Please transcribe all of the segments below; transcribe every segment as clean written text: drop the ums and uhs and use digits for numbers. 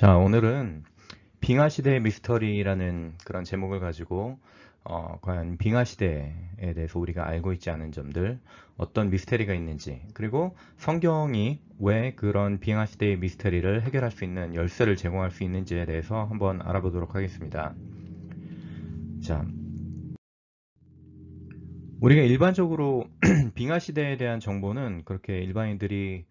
자, 오늘은 빙하시대의 미스터리라는 그런 제목을 가지고 과연 빙하시대에 대해서 우리가 알고 있지 않은 점들, 어떤 미스터리가 있는지, 그리고 성경이 왜 그런 빙하시대의 미스터리를 해결할 수 있는 열쇠를 제공할 수 있는지에 대해서 한번 알아보도록 하겠습니다. 자, 우리가 일반적으로 빙하시대에 대한 정보는 그렇게 일반인들이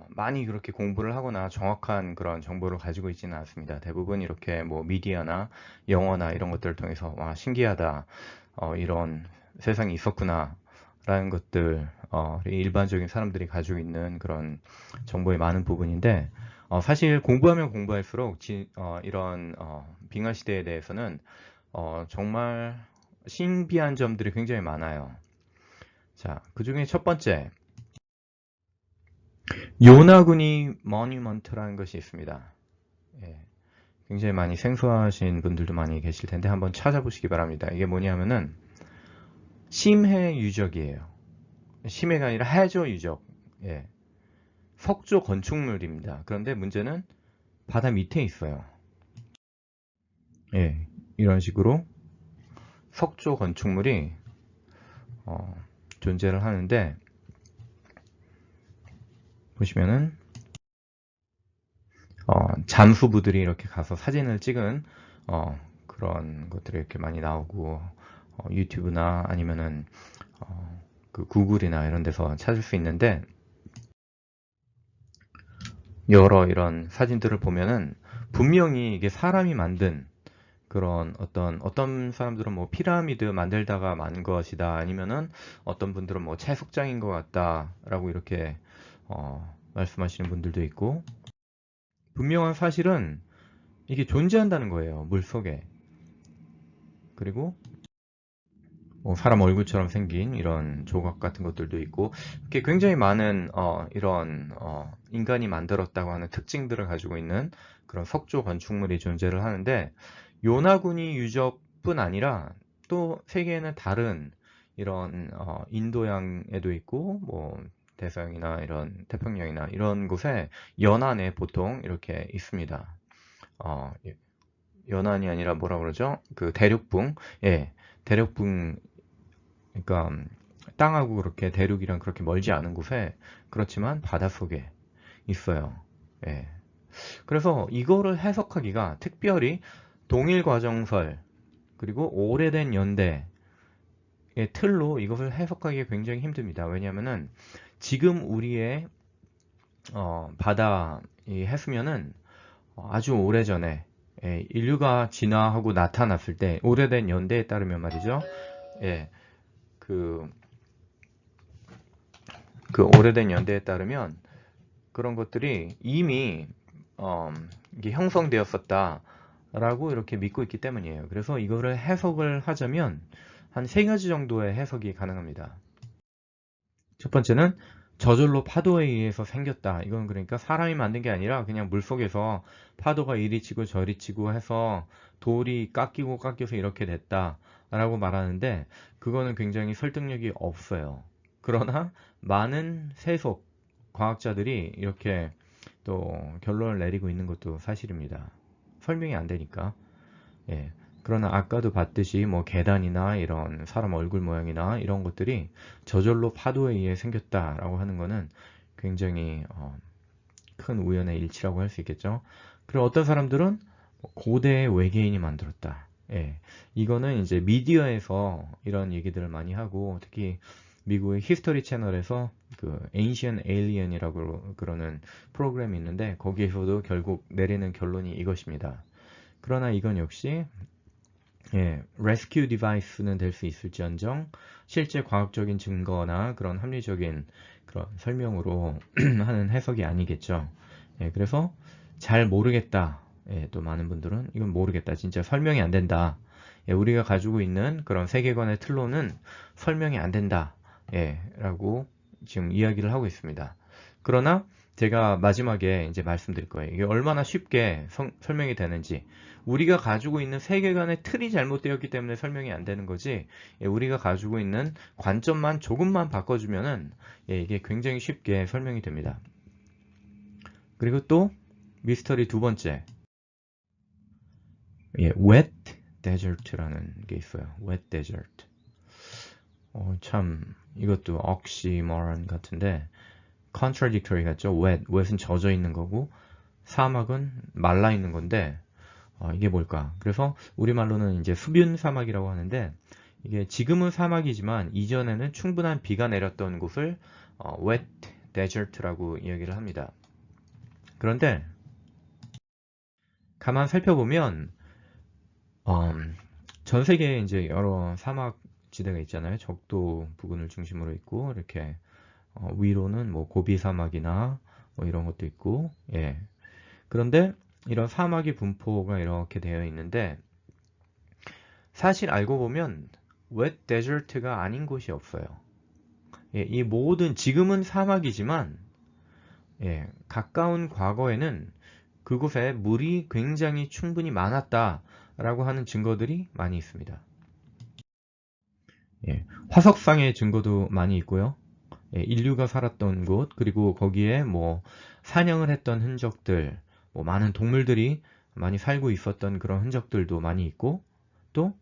많이 그렇게 공부를 하거나 정확한 그런 정보를 가지고 있지는 않습니다. 대부분 이렇게 뭐 미디어나 영어나 이런 것들을 통해서 와, 신기하다. 이런 세상이 있었구나. 라는 것들, 일반적인 사람들이 가지고 있는 그런 정보의 많은 부분인데, 사실 공부하면 공부할수록 이런 빙하 시대에 대해서는 정말 신비한 점들이 굉장히 많아요. 자, 그 중에 첫 번째, 요나구니 머니먼트라는 것이 있습니다. 예, 굉장히 많이 생소하신 분들도 많이 계실 텐데 한번 찾아보시기 바랍니다. 이게 뭐냐면은 심해 유적이에요. 심해가 아니라 해저 유적. 예, 석조 건축물입니다. 그런데 문제는 바다 밑에 있어요. 예, 이런 식으로 석조 건축물이 어, 존재를 하는데 보시면은 잠수부들이 이렇게 가서 사진을 찍은 그런 것들이 이렇게 많이 나오고 유튜브나 아니면은 그 구글이나 이런 데서 찾을 수 있는데 여러 이런 사진들을 보면은 분명히 이게 사람이 만든 그런 어떤 사람들은 뭐 피라미드 만들다가 만 것이다 아니면은 어떤 분들은 뭐 채석장인 것 같다라고 이렇게 말씀하시는 분들도 있고 분명한 사실은 이게 존재한다는 거예요, 물 속에. 그리고 뭐 사람 얼굴처럼 생긴 이런 조각 같은 것들도 있고 이렇게 굉장히 많은 이런 인간이 만들었다고 하는 특징들을 가지고 있는 그런 석조 건축물이 존재를 하는데 요나구니 유적뿐 아니라 또 세계에는 다른 이런 인도양에도 있고 뭐 대서양이나 이런 태평양이나 이런 곳에 연안에 보통 이렇게 있습니다. 어, 연안이 아니라 뭐라 그러죠? 그 대륙붕, 예, 대륙붕 그러니까 땅하고 그렇게 대륙이랑 그렇게 멀지 않은 곳에 그렇지만 바닷속에 있어요. 예. 그래서 이거를 해석하기가 특별히 동일 과정설 그리고 오래된 연대의 틀로 이것을 해석하기가 굉장히 힘듭니다. 왜냐하면은 지금 우리의 바다 이 해수면은 아주 오래전에 인류가 진화하고 나타났을 때 오래된 연대에 따르면 말이죠. 예, 그 그 오래된 연대에 따르면 그런 것들이 이미 이게 형성되었었다라고 이렇게 믿고 있기 때문이에요. 그래서 이거를 해석을 하자면 한 세 가지 정도의 해석이 가능합니다. 첫 번째는 저절로 파도에 의해서 생겼다. 이건 그러니까 사람이 만든 게 아니라 그냥 물속에서 파도가 이리 치고 저리 치고 해서 돌이 깎이고 깎여서 이렇게 됐다라고 말하는데 그거는 굉장히 설득력이 없어요. 그러나 많은 세속 과학자들이 이렇게 또 결론을 내리고 있는 것도 사실입니다. 설명이 안 되니까. 예. 그러나 아까도 봤듯이 뭐 계단이나 이런 사람 얼굴 모양이나 이런 것들이 저절로 파도에 의해 생겼다라고 하는 거는 굉장히 큰 우연의 일치라고 할 수 있겠죠. 그리고 어떤 사람들은 고대의 외계인이 만들었다. 예. 이거는 이제 미디어에서 이런 얘기들을 많이 하고 특히 미국의 히스토리 채널에서 그 Ancient Alien이라고 그러는 프로그램이 있는데 거기에서도 결국 내리는 결론이 이것입니다. 그러나 이건 역시 레스큐 디바이스는 될 수 있을지언정 실제 과학적인 증거나 그런 합리적인 그런 설명으로 하는 해석이 아니겠죠. 그래서 잘 모르겠다. 또 많은 분들은 이건 모르겠다. 진짜 설명이 안 된다. 우리가 가지고 있는 그런 세계관의 틀로는 설명이 안 된다. 라고 지금 이야기를 하고 있습니다. 그러나 제가 마지막에 이제 말씀드릴 거예요. 이게 얼마나 쉽게 설명이 되는지. 우리가 가지고 있는 세계관의 틀이 잘못되었기 때문에 설명이 안 되는 거지. 우리가 가지고 있는 관점만 조금만 바꿔주면은 이게 굉장히 쉽게 설명이 됩니다. 그리고 또 미스터리 두 번째. 예, wet desert라는 게 있어요. wet desert. 참 이것도 oxymoron 같은데 contradictory 같죠? wet은 젖어 있는 거고 사막은 말라 있는 건데 이게 뭘까? 그래서 우리말로는 이제 수분 사막이라고 하는데 이게 지금은 사막이지만 이전에는 충분한 비가 내렸던 곳을 wet desert라고 이야기를 합니다. 그런데 가만 살펴보면 전 세계에 이제 여러 사막 지대가 있잖아요. 적도 부근을 중심으로 있고 이렇게 위로는 뭐 고비 사막이나 뭐 이런 것도 있고 예. 그런데 이런 사막의 분포가 이렇게 되어 있는데 사실 알고 보면 wet desert가 아닌 곳이 없어요. 예, 이 모든 지금은 사막이지만 예, 가까운 과거에는 그곳에 물이 굉장히 충분히 많았다라고 하는 증거들이 많이 있습니다. 예, 화석상의 증거도 많이 있고요. 예, 인류가 살았던 곳, 그리고 거기에 뭐 사냥을 했던 흔적들, 뭐 많은 동물들이 많이 살고 있었던 그런 흔적들도 많이 있고, 또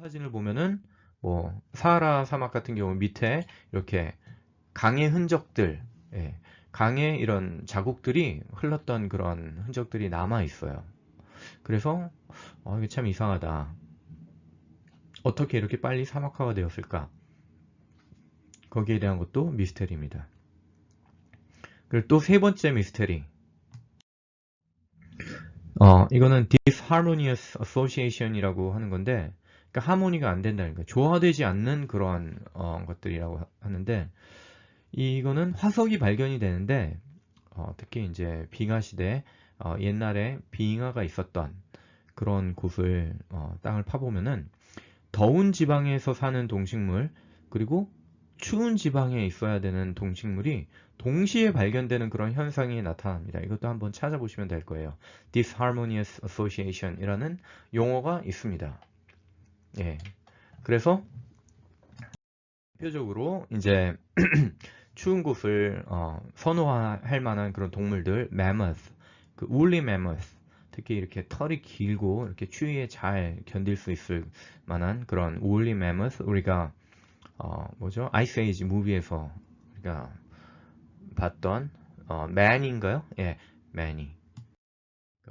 사진을 보면은 뭐 사하라 사막 같은 경우 밑에 이렇게 강의 흔적들, 예, 강의 이런 자국들이 흘렀던 그런 흔적들이 남아 있어요. 그래서 이게 참 이상하다. 어떻게 이렇게 빨리 사막화가 되었을까? 거기에 대한 것도 미스테리입니다. 그리고 또 세 번째 미스테리. 이거는 disharmonious association이라고 하는 건데, 그러니까 하모니가 안 된다는 거예요. 조화되지 않는 그런 것들이라고 하는데, 이거는 화석이 발견이 되는데, 특히 이제 빙하 시대, 옛날에 빙하가 있었던 그런 곳을 땅을 파보면은 더운 지방에서 사는 동식물, 그리고 추운 지방에 있어야 되는 동식물이 동시에 발견되는 그런 현상이 나타납니다. 이것도 한번 찾아보시면 될 거예요. disharmonious association 이라는 용어가 있습니다. 예. 그래서 대표적으로 이제 추운 곳을 선호할 만한 그런 동물들, mammoth, 그 woolly mammoth, 특히 이렇게 털이 길고 이렇게 추위에 잘 견딜 수 있을 만한 그런 woolly mammoth, 우리가 뭐죠? 아이스 에이지 무비에서 우리가 봤던 man인가요? 예, man이.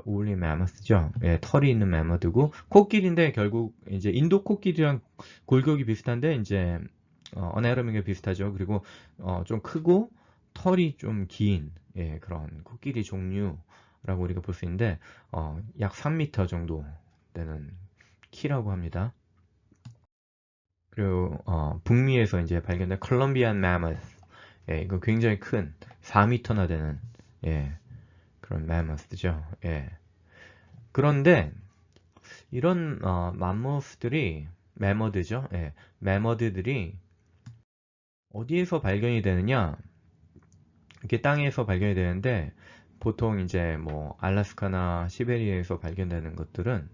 woolly mammoth죠. 예, 털이 있는 매머드고 코끼리인데 결국 이제 인도 코끼리랑 골격이 비슷한데 이제 어나이러미가 비슷하죠. 그리고 좀 크고 털이 좀 긴 예, 그런 코끼리 종류라고 우리가 볼 수 있는데 약 3m 정도 되는 키라고 합니다. 그리고 북미에서 이제 발견된 컬럼비안 매머스 예, 이거 굉장히 큰 4m나 되는 예, 그런 매머스죠. 예. 그런데 이런 맘모스들이 매머드죠. 예, 매머드들이 어디에서 발견이 되느냐? 이렇게 땅에서 발견이 되는데 보통 이제 뭐 알래스카나 시베리아에서 발견되는 것들은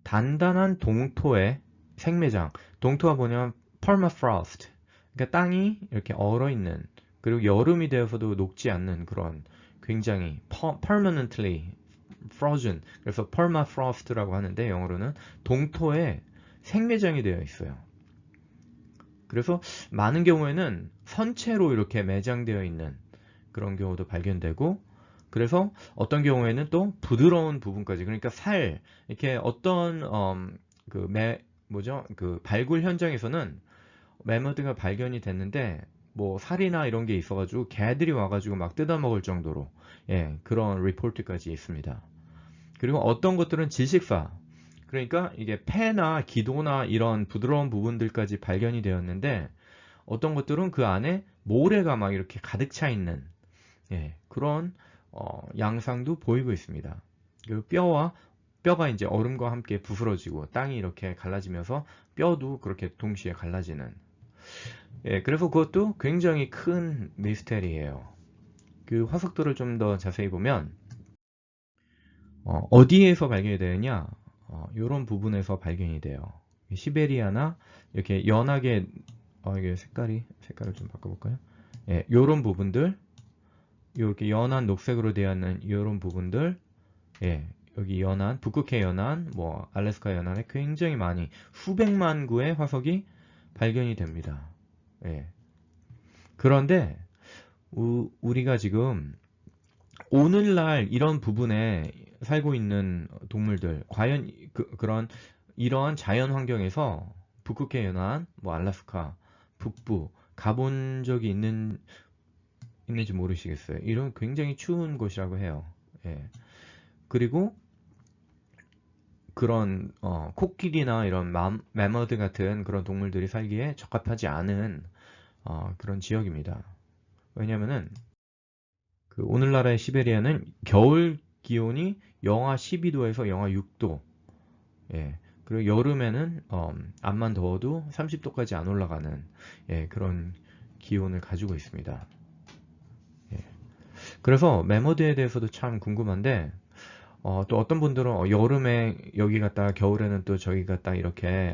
단단한 동토의 생매장. 동토가 뭐냐면 permafrost. 그러니까 땅이 이렇게 얼어 있는 그리고 여름이 되어서도 녹지 않는 그런 굉장히 permanently frozen. 그래서 permafrost라고 하는데 영어로는 동토에 생매장이 되어 있어요. 그래서 많은 경우에는 선체로 이렇게 매장되어 있는 그런 경우도 발견되고 그래서 어떤 경우에는 또 부드러운 부분까지 그러니까 살 이렇게 어떤 뭐죠? 그 발굴 현장에서는 매머드가 발견이 됐는데 뭐 살이나 이런 게 있어가지고 개들이 와가지고 막 뜯어먹을 정도로 예, 그런 리포트까지 있습니다. 그리고 어떤 것들은 질식사 그러니까 이게 폐나 기도나 이런 부드러운 부분들까지 발견이 되었는데 어떤 것들은 그 안에 모래가 막 이렇게 가득 차 있는 예, 그런 양상도 보이고 있습니다. 그리고 뼈가 이제 얼음과 함께 부스러지고 땅이 이렇게 갈라지면서 뼈도 그렇게 동시에 갈라지는 예, 그래서 그것도 굉장히 큰 미스테리예요. 그 화석들을 좀 더 자세히 보면 어디에서 발견이 되느냐 이런 부분에서 발견이 돼요. 시베리아나 이렇게 연하게 이게 색깔을 좀 바꿔볼까요? 예, 이런 부분들 이렇게 연한 녹색으로 되어 있는 이런 부분들, 예, 여기 연안, 북극해 연안, 뭐 알래스카 연안에 굉장히 많이 수백만 구의 화석이 발견이 됩니다. 예. 그런데 우리가 지금 오늘날 이런 부분에 살고 있는 동물들, 과연 그런 이러한 자연 환경에서 북극해 연안, 뭐 알래스카, 북부 가본 적이 있는지 모르시겠어요. 이런 굉장히 추운 곳이라고 해요. 예. 그리고 그런 코끼리나 이런 매머드 같은 그런 동물들이 살기에 적합하지 않은 그런 지역입니다. 왜냐면은 그 오늘날의 시베리아는 겨울 기온이 영하 12도에서 영하 6도, 예. 그리고 여름에는 암만 더워도 30도까지 안 올라가는, 예, 그런 기온을 가지고 있습니다. 예. 그래서 매머드에 대해서도 참 궁금한데, 또 어떤 분들은 여름에 여기 갔다가 겨울에는 또 저기 갔다 이렇게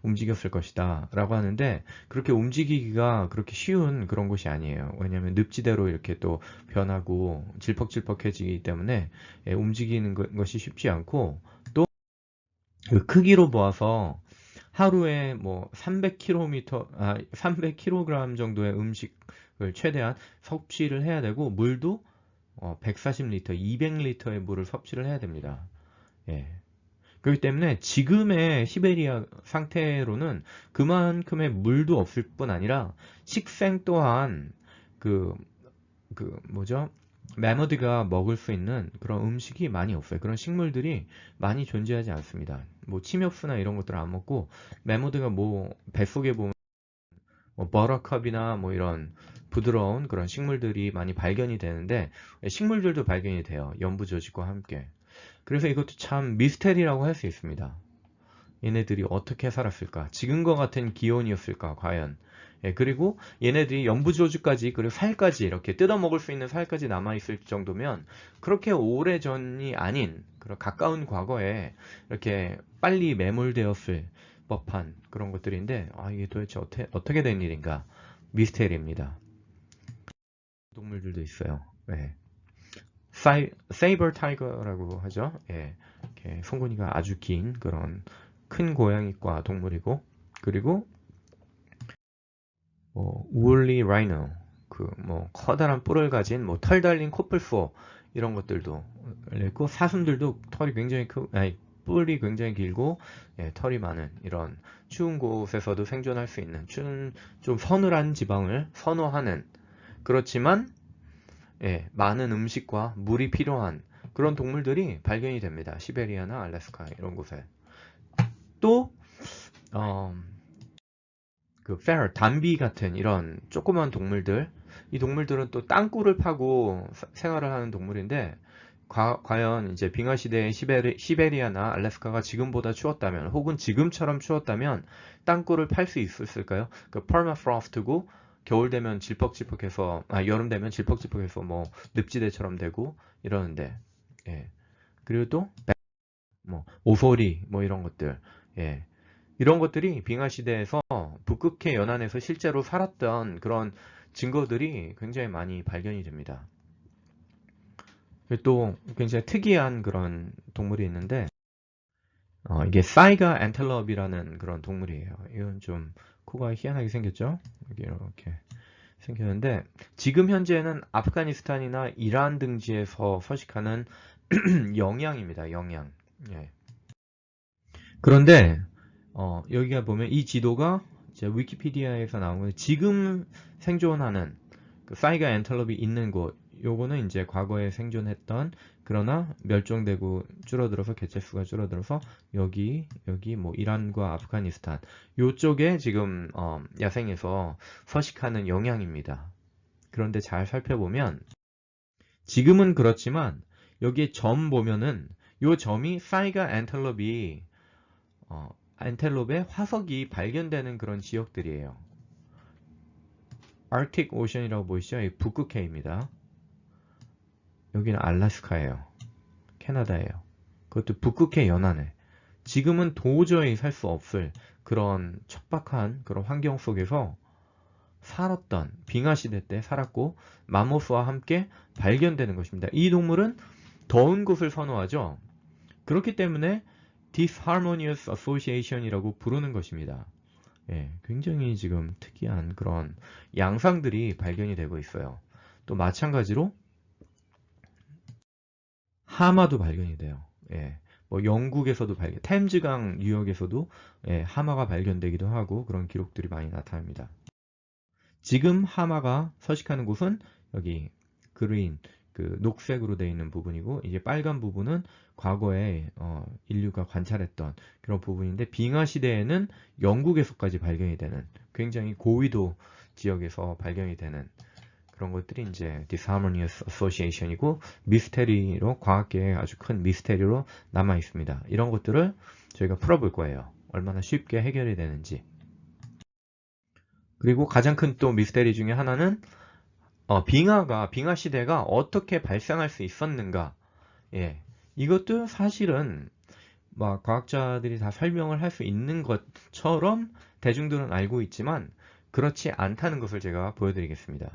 움직였을 것이다 라고 하는데, 그렇게 움직이기가 그렇게 쉬운 그런 곳이 아니에요. 왜냐하면 늪지대로 이렇게 또 변하고 질퍽질퍽해지기 때문에, 예, 움직이는 것이 쉽지 않고, 또 그 크기로 보아서 하루에 뭐 300kg 정도의 음식을 최대한 섭취를 해야 되고, 물도 140리터, 200리터의 물을 섭취를 해야 됩니다. 예. 그렇기 때문에 지금의 시베리아 상태로는 그만큼의 물도 없을 뿐 아니라 식생 또한 그, 뭐죠? 매머드가 먹을 수 있는 그런 음식이 많이 없어요. 그런 식물들이 많이 존재하지 않습니다. 뭐 침엽수나 이런 것들을 안 먹고, 매머드가 뭐 뱃속에 보면 뭐 버터컵이나 뭐 이런 부드러운 그런 식물들이 많이 발견이 되는데, 식물들도 발견이 돼요. 연부 조직과 함께. 그래서 이것도 참 미스테리라고 할 수 있습니다. 얘네들이 어떻게 살았을까? 지금과 같은 기온이었을까? 과연? 예, 그리고 얘네들이 연부조직까지, 그리고 살까지, 이렇게 뜯어먹을 수 있는 살까지 남아있을 정도면 그렇게 오래전이 아닌 그런 가까운 과거에 이렇게 빨리 매몰되었을 법한 그런 것들인데, 이게 도대체 어떻게 된 일인가? 미스테리입니다. 동물들도 있어요. 예. 세이버 타이거라고 하죠. 예. 이렇게 송곳니가 아주 긴 그런 큰 고양이과 동물이고, 그리고 뭐 울리 라이노, 그 뭐 커다란 뿔을 가진 뭐 털 달린 코뿔소 이런 것들도 있고, 사슴들도 털이 굉장히 뿔이 굉장히 길고, 예, 털이 많은 이런 추운 곳에서도 생존할 수 있는, 좀 서늘한 지방을 선호하는, 그렇지만 예, 많은 음식과 물이 필요한 그런 동물들이 발견이 됩니다. 시베리아나 알래스카 이런 곳에. 또 어, 그 페럴, 담비 같은 이런 조그만 동물들, 이 동물들은 또 땅굴을 파고 생활을 하는 동물인데, 과연 이제 빙하 시대의 시베리아나 알래스카가 지금보다 추웠다면, 혹은 지금처럼 추웠다면 땅굴을 팔 수 있었을까요? 그 퍼마프로스트고, 겨울 되면 질퍽질퍽해서, 여름 되면 질퍽질퍽해서 뭐 늪지대처럼 되고 이러는데, 예. 그리고 또 뭐 오소리 뭐 이런 것들, 예. 이런 것들이 빙하 시대에서 북극해 연안에서 실제로 살았던 그런 증거들이 굉장히 많이 발견이 됩니다. 또 굉장히 특이한 그런 동물이 있는데, 이게 사이가 엔텔럽이라는 그런 동물이에요. 이건 좀 코가 희한하게 생겼죠? 여기 이렇게 생겼는데, 지금 현재는 아프가니스탄이나 이란 등지에서 서식하는 영양입니다. 영양. 예. 그런데 여기가 보면 이 지도가 제 위키피디아에서 나온 건데, 지금 생존하는 그 사이가 엔텔롭이 있는 곳, 요거는 이제 과거에 생존했던, 그러나 멸종되고 줄어들어서 개체수가 줄어들어서 여기 뭐 이란과 아프가니스탄 요쪽에 지금 야생에서 서식하는 영향입니다. 그런데 잘 살펴보면 지금은 그렇지만 여기에 점 보면은 요 점이 사이가 엔텔롭이 엔텔롭의 화석이 발견되는 그런 지역들이에요. 아르틱 오션이라고 보이시죠? 이 북극해입니다. 여기는 알래스카예요. 캐나다예요. 그것도 북극해 연안에. 지금은 도저히 살 수 없을 그런 척박한 그런 환경 속에서 살았던 빙하 시대 때 살았고 마모스와 함께 발견되는 것입니다. 이 동물은 더운 곳을 선호하죠. 그렇기 때문에 disharmonious association이라고 부르는 것입니다. 예, 굉장히 지금 특이한 그런 양상들이 발견이 되고 있어요. 또 마찬가지로 하마도 발견이 돼요. 예, 뭐 영국에서도 템즈강 유역에서도 예, 하마가 발견되기도 하고 그런 기록들이 많이 나타납니다. 지금 하마가 서식하는 곳은 여기 그린, 그 녹색으로 되어 있는 부분이고 이게 빨간 부분은 과거에 인류가 관찰했던 그런 부분인데 빙하 시대에는 영국에서까지 발견이 되는 굉장히 고위도 지역에서 발견이 되는 그런 것들이 이제 disharmonious association이고 미스테리로 과학계에 아주 큰 미스테리로 남아 있습니다. 이런 것들을 저희가 풀어볼 거예요. 얼마나 쉽게 해결이 되는지. 그리고 가장 큰 또 미스테리 중에 하나는 빙하 시대가 어떻게 발생할 수 있었는가. 예. 이것도 사실은 막 과학자들이 다 설명을 할 수 있는 것처럼 대중들은 알고 있지만 그렇지 않다는 것을 제가 보여드리겠습니다.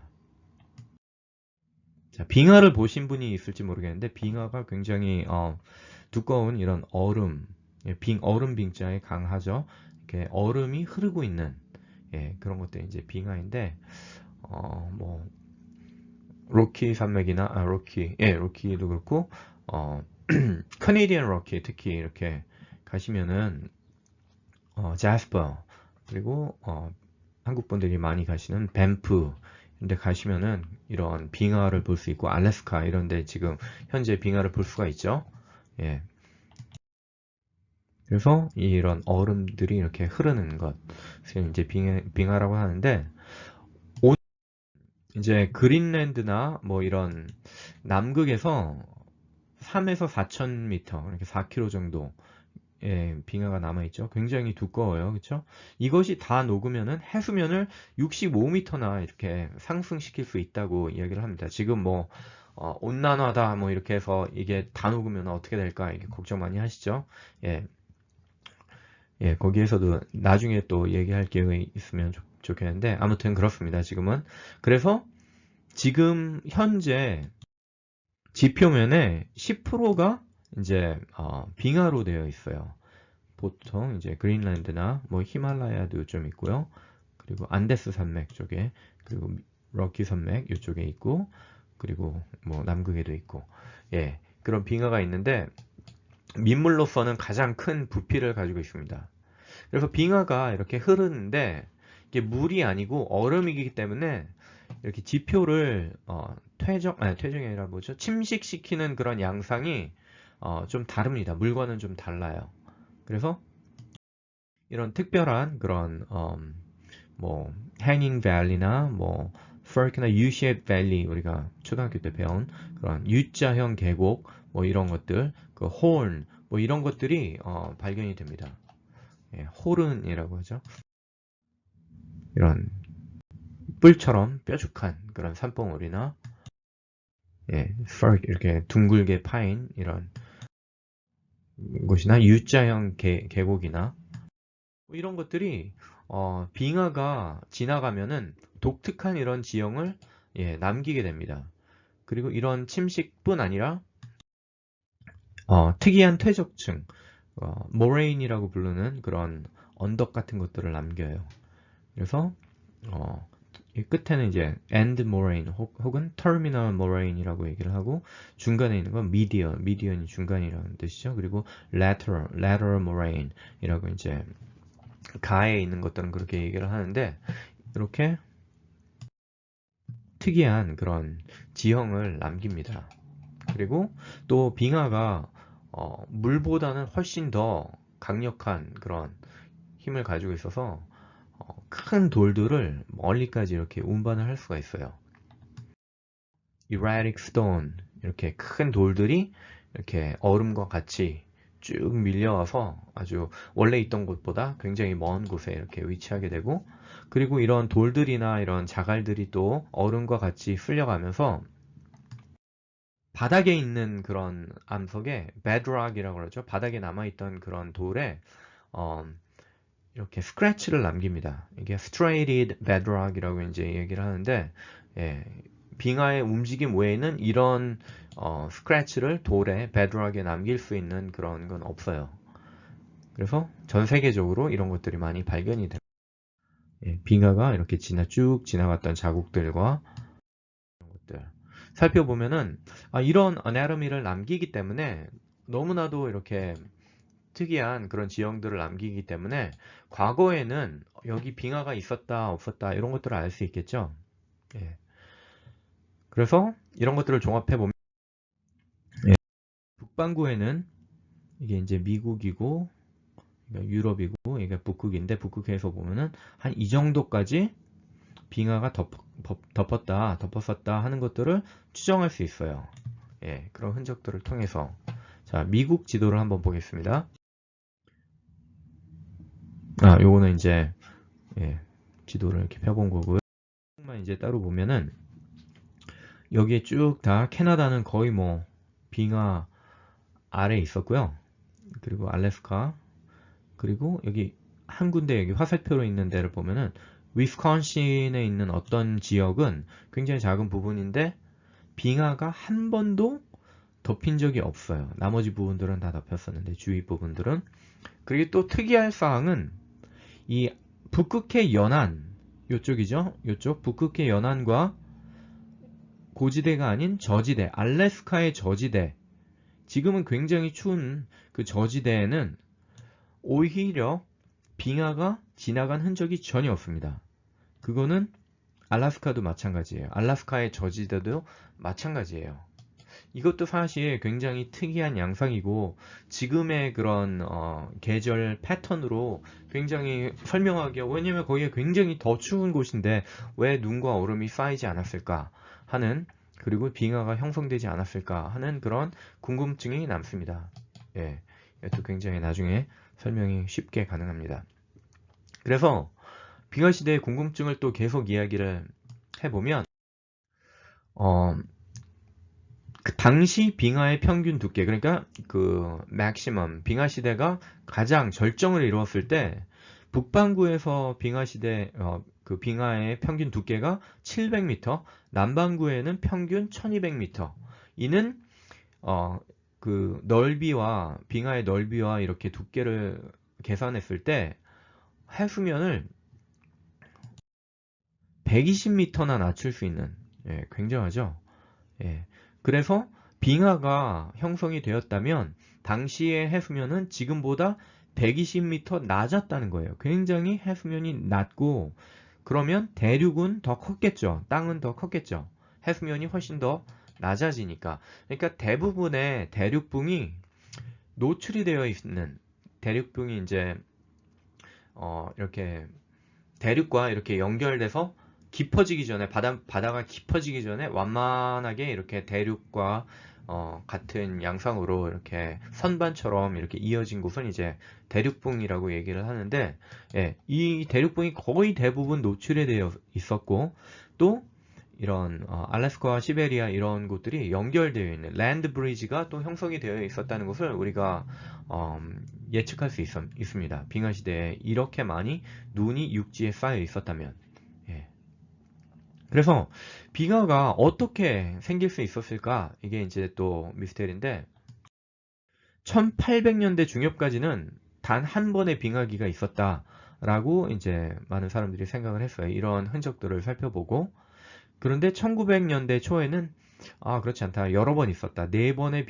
자, 빙하를 보신 분이 있을지 모르겠는데 빙하가 굉장히 두꺼운 이런 얼음, 예, 얼음 빙자에 강하죠. 이렇게 얼음이 흐르고 있는 예, 그런 것들이 이제 빙하인데 뭐 로키 산맥이나 로키도 그렇고 캐네디언 로키 특히 이렇게 가시면은 자스퍼 그리고 한국 분들이 많이 가시는 밴프 이런데 가시면은 이런 빙하를 볼 수 있고 알래스카 이런데 지금 현재 빙하를 볼 수가 있죠. 예. 그래서 이런 얼음들이 이렇게 흐르는 것을 이제 빙하라고 하는데 이제 그린랜드나 뭐 이런 남극에서 3에서 4,000m, 이렇게 4km 정도 의 빙하가 남아있죠. 굉장히 두꺼워요. 그렇죠? 이것이 다 녹으면은 해수면을 65m나 이렇게 상승시킬 수 있다고 이야기를 합니다. 지금 뭐 온난화다 뭐 이렇게 해서 이게 다 녹으면 어떻게 될까 이렇게 걱정 많이 하시죠. 예, 예, 거기에서도 나중에 또 얘기할 계획이 있으면 좋겠는데 아무튼 그렇습니다. 지금은 그래서 지금 현재 지표면에 10%가 이제 빙하로 되어 있어요. 보통 이제 그린란드나 뭐 히말라야도 좀 있고요. 그리고 안데스 산맥 쪽에 그리고 럭키 산맥 이쪽에 있고 그리고 뭐 남극에도 있고 예 그런 빙하가 있는데 민물로서는 가장 큰 부피를 가지고 있습니다. 그래서 빙하가 이렇게 흐르는데 이게 물이 아니고 얼음이기 때문에 이렇게 지표를 퇴정이 아니라 뭐죠? 침식시키는 그런 양상이 좀 다릅니다. 물과는 좀 달라요. 그래서 이런 특별한 그런 뭐 hanging valley나 뭐 fork나 U-shaped valley 우리가 초등학교 때 배운 그런 U자형 계곡 뭐 이런 것들 그 horn 뭐 이런 것들이 발견이 됩니다. 예, 호른이라고 하죠. 이런 뿔처럼 뾰족한 그런 산봉우리나 예, fork 이렇게 둥글게 파인 이런 곳이나 U자형 계곡이나 뭐 이런 것들이 빙하가 지나가면은 독특한 이런 지형을 예, 남기게 됩니다. 그리고 이런 침식뿐 아니라 특이한 퇴적층, 모레인이라고 부르는 그런 언덕 같은 것들을 남겨요. 그래서 이 끝에는 이제 end moraine 혹은 terminal moraini라고 얘기를 하고 중간에 있는 건 median이 중간이라는 뜻이죠. 그리고 lateral moraini라고 이제 가에 있는 것들은 그렇게 얘기를 하는데 이렇게 특이한 그런 지형을 남깁니다. 그리고 또 빙하가 물보다는 훨씬 더 강력한 그런 힘을 가지고 있어서 큰 돌들을 멀리까지 이렇게 운반을 할 수가 있어요. erratic stone 이렇게 큰 돌들이 이렇게 얼음과 같이 쭉 밀려와서 아주 원래 있던 곳보다 굉장히 먼 곳에 이렇게 위치하게 되고 그리고 이런 돌들이나 이런 자갈들이 또 얼음과 같이 쓸려가면서 바닥에 있는 그런 암석에 bedrock이라고 그러죠. 바닥에 남아있던 그런 돌에 어, 이렇게 스크래치를 남깁니다. 이게 striated bedrock이라고 이제 얘기를 하는데, 예, 빙하의 움직임 외에는 이런 스크래치를 돌에 bedrock에 남길 수 있는 그런 건 없어요. 그래서 전 세계적으로 이런 것들이 많이 발견이 됩니다. 예, 빙하가 이렇게 쭉 지나갔던 자국들과 이런 것들 살펴보면은 이런 어나토미를 남기기 때문에 너무나도 이렇게 특이한 그런 지형들을 남기기 때문에 과거에는 여기 빙하가 있었다 없었다 이런 것들을 알 수 있겠죠. 예. 그래서 이런 것들을 종합해 보면 북반구에는 이게 이제 미국이고 유럽이고 이게 북극인데 북극에서 보면은 한 이 정도까지 빙하가 덮었었다 하는 것들을 추정할 수 있어요. 예, 그런 흔적들을 통해서 자 미국 지도를 한번 보겠습니다. 요거는 이제 예, 지도를 이렇게 펴본 거고요. 만 이제 따로 보면은 여기에 쭉 다 캐나다는 거의 뭐 빙하 아래에 있었고요. 그리고 알래스카 그리고 여기 한 군데 여기 화살표로 있는 데를 보면은 위스콘신에 있는 어떤 지역은 굉장히 작은 부분인데 빙하가 한 번도 덮인 적이 없어요. 나머지 부분들은 다 덮였었는데 주위 부분들은 그리고 또 특이할 사항은 이 북극해 연안 요쪽이죠. 요쪽 북극해 연안과 고지대가 아닌 저지대 알래스카의 저지대 지금은 굉장히 추운 그 저지대에는 오히려 빙하가 지나간 흔적이 전혀 없습니다. 그거는 알래스카도 마찬가지예요. 알래스카의 저지대도 마찬가지예요. 이것도 사실 굉장히 특이한 양상이고 지금의 그런 계절 패턴으로 굉장히 설명하기 왜냐면 거기가 굉장히 더 추운 곳인데 왜 눈과 얼음이 쌓이지 않았을까 하는 그리고 빙하가 형성되지 않았을까 하는 그런 궁금증이 남습니다. 예, 이것도 굉장히 나중에 설명이 쉽게 가능합니다. 그래서 빙하 시대의 궁금증을 또 계속 이야기를 해보면 그 당시 빙하의 평균 두께 그러니까 그 맥시멈 빙하 시대가 가장 절정을 이루었을 때 북반구에서 빙하 시대 그 빙하의 평균 두께가 700m, 남반구에는 평균 1200m. 이는 그 넓이와 빙하의 넓이와 이렇게 두께를 계산했을 때 해수면을 120m나 낮출 수 있는 굉장하죠. 예. 그래서 빙하가 형성이 되었다면 당시의 해수면은 지금보다 120m 낮았다는 거예요. 굉장히 해수면이 낮고 그러면 대륙은 더 컸겠죠. 땅은 더 컸겠죠. 해수면이 훨씬 더 낮아지니까. 그러니까 대부분의 대륙붕이 노출이 되어 있는 대륙붕이 이제 이렇게 대륙과 이렇게 연결돼서 깊어지기 전에 바다가 깊어지기 전에 완만하게 이렇게 대륙과 같은 양상으로 이렇게 선반처럼 이렇게 이어진 곳은 이제 대륙붕이라고 얘기를 하는데 예, 이 대륙붕이 거의 대부분 노출이 되어 있었고 또 이런 알래스카와 시베리아 이런 곳들이 연결되어 있는 랜드 브리지가 또 형성이 되어 있었다는 것을 우리가 예측할 수 있습니다. 빙하 시대에 이렇게 많이 눈이 육지에 쌓여 있었다면 예. 그래서 빙하가 어떻게 생길 수 있었을까? 이게 이제 또 미스테리인데 1800년대 중엽까지는 단 한 번의 빙하기가 있었다라고 이제 많은 사람들이 생각을 했어요. 이런 흔적들을 살펴보고 그런데 1900년대 초에는 그렇지 않다. 여러 번 있었다. 네 번의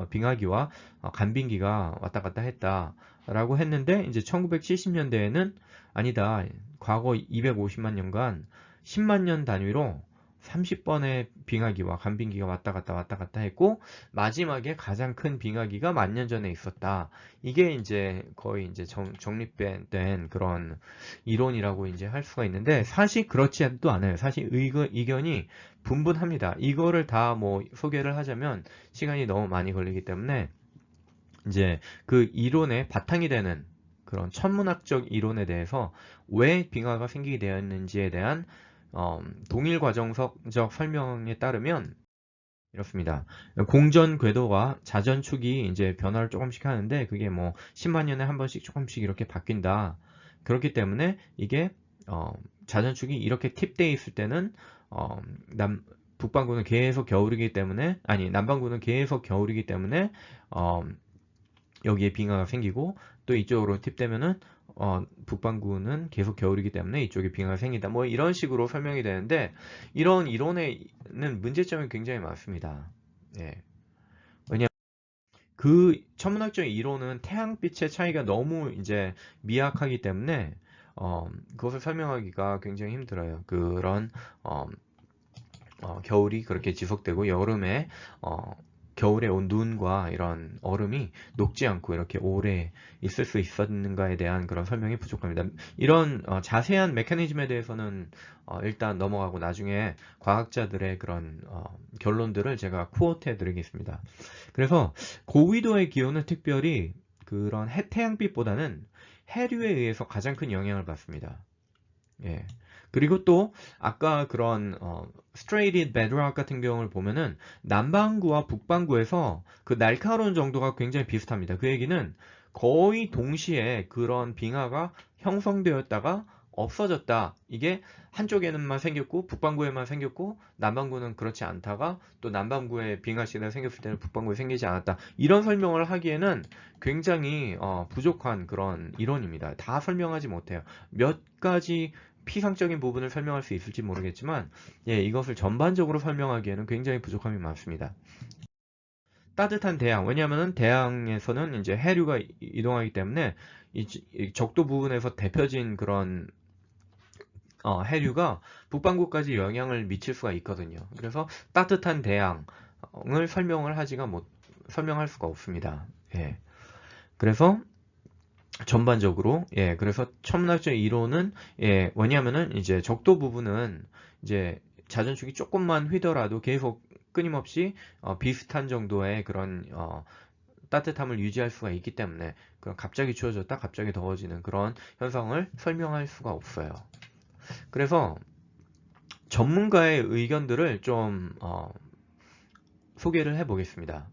빙하기와 간빙기가 왔다 갔다 했다라고 했는데 이제 1970년대에는 아니다. 과거 250만 년간 10만 년 단위로 30번의 빙하기와 간빙기가 왔다 갔다 했고 마지막에 가장 큰 빙하기가 10,000년 전에 있었다. 이게 이제 거의 이제 정립된 그런 이론이라고 이제 할 수가 있는데 사실 그렇지도 않아요. 사실 의견이 분분합니다. 이거를 다 뭐 소개를 하자면 시간이 너무 많이 걸리기 때문에 이제 그 이론의 바탕이 되는 그런 천문학적 이론에 대해서 왜 빙하가 생기게 되었는지에 대한 동일 과정적 설명에 따르면 이렇습니다. 공전 궤도가 자전축이 이제 변화를 조금씩 하는데 그게 뭐 10만 년에 한 번씩 조금씩 이렇게 바뀐다. 그렇기 때문에 이게 자전축이 이렇게 팁돼 있을 때는 어, 남 북반구는 계속 겨울이기 때문에 아니 남반구는 계속 겨울이기 때문에 어, 여기에 빙하가 생기고 또 이쪽으로 팁되면은 북반구는 계속 겨울이기 때문에 이쪽에 빙하가 생긴다. 뭐 이런 식으로 설명이 되는데 이런 이론에는 문제점이 굉장히 많습니다. 예. 왜냐 그 천문학적 이론은 태양빛의 차이가 너무 이제 미약하기 때문에 그것을 설명하기가 굉장히 힘들어요. 그런 어, 겨울이 그렇게 지속되고 여름에 겨울에 온 눈과 이런 얼음이 녹지 않고 이렇게 오래 있을 수 있었는가에 대한 그런 설명이 부족합니다. 이런 자세한 메커니즘에 대해서는 일단 넘어가고 나중에 과학자들의 그런 결론들을 제가 코어트 해드리겠습니다. 그래서 고위도의 기온은 특별히 그런 태양빛보다는 해류에 의해서 가장 큰 영향을 받습니다. 예. 그리고 또 아까 그런 스트레이티드 베드락 같은 경우를 보면은 남반구와 북반구에서 그 날카로운 정도가 굉장히 비슷합니다. 그 얘기는 거의 동시에 그런 빙하가 형성되었다가 없어졌다. 이게 한쪽에는만 생겼고 북반구에만 생겼고 남반구는 그렇지 않다가 또 남반구에 빙하 시대가 생겼을 때는 북반구에 생기지 않았다. 이런 설명을 하기에는 굉장히 부족한 그런 이론입니다. 다 설명하지 못해요. 몇 가지 피상적인 부분을 설명할 수 있을지 모르겠지만 예, 이것을 전반적으로 설명하기에는 굉장히 부족함이 많습니다. 따뜻한 대양, 왜냐하면 대양에서는 이제 해류가 이동하기 때문에 이 적도 부분에서 데펴진 그런 해류가 북반구까지 영향을 미칠 수가 있거든요. 그래서 따뜻한 대양을 설명할 수가 없습니다. 예. 그래서 전반적으로 그래서 천문학적 이론은 뭐냐면은 이제 적도 부분은 이제 자전축이 조금만 휘더라도 계속 끊임없이 비슷한 정도의 그런 따뜻함을 유지할 수가 있기 때문에 그런 갑자기 추워졌다 갑자기 더워지는 그런 현상을 설명할 수가 없어요. 그래서 전문가의 의견들을 좀 소개를 해보겠습니다.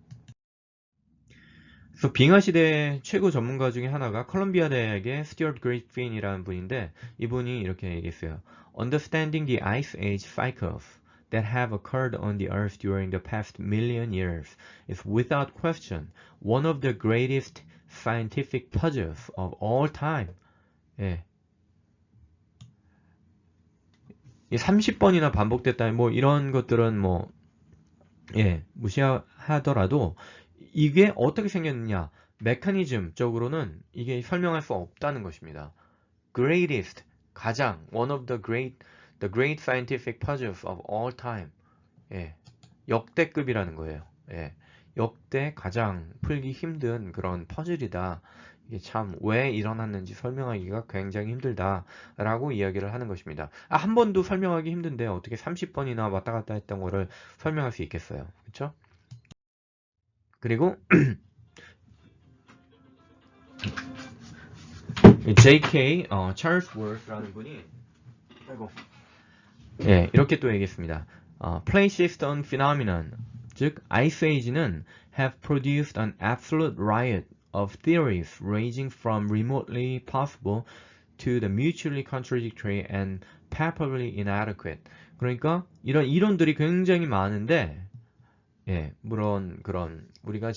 그래서 빙하 시대의 최고 전문가 중에 하나가 컬럼비아 대학의 스튜어트 그리핀이라는 분인데 이분이 이렇게 얘기했어요. Understanding the ice age cycles that have occurred on the earth during the past million years is without question one of the greatest scientific puzzles of all time. 예. 30번이나 반복됐다. 뭐 이런 것들은 뭐 무시하더라도 이게 어떻게 생겼느냐 메커니즘적으로는 이게 설명할 수 없다는 것입니다. Greatest 가장 one of the great scientific puzzles of all time 예, 역대급이라는 거예요. 예, 역대 가장 풀기 힘든 그런 퍼즐이다. 이게 참 왜 일어났는지 설명하기가 굉장히 힘들다라고 이야기를 하는 것입니다. 한 번도 설명하기 힘든데 어떻게 30번이나 왔다 갔다 했던 거를 설명할 수 있겠어요. 그렇죠? 그리고 J.K. 찰스 월스라는 분이 아이고, 이렇게 또 얘기했습니다. Placiston phenomenon, 즉 Ice Age는 have produced an absolute riot of theories ranging from remotely possible to the mutually contradictory and palpably inadequate. 그러니까 이런 이론들이 굉장히 많은데 물론 그런 우리가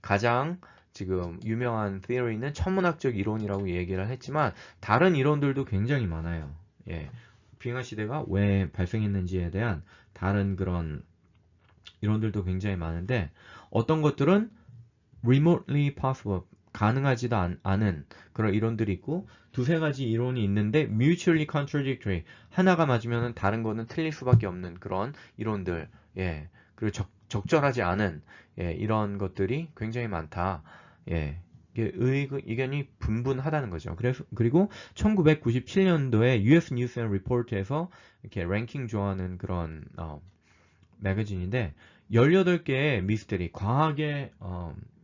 가장 지금 유명한 theory는 천문학적 이론이라고 얘기를 했지만 다른 이론들도 굉장히 많아요. 빙하 시대가 왜 발생했는지에 대한 다른 그런 이론들도 굉장히 많은데 어떤 것들은 remotely possible 가능하지도 않은 그런 이론들이 있고 두세 가지 이론이 있는데 mutually contradictory 하나가 맞으면 다른 거는 틀릴 수밖에 없는 그런 이론들 그리고 적절하지 않은 이런 것들이 굉장히 많다. 이게 의견이 분분하다는 거죠. 그리고 1997년도에 US News and Report에서 이렇게 랭킹 좋아하는 그런 매거진인데 18개의 미스터리, 과학의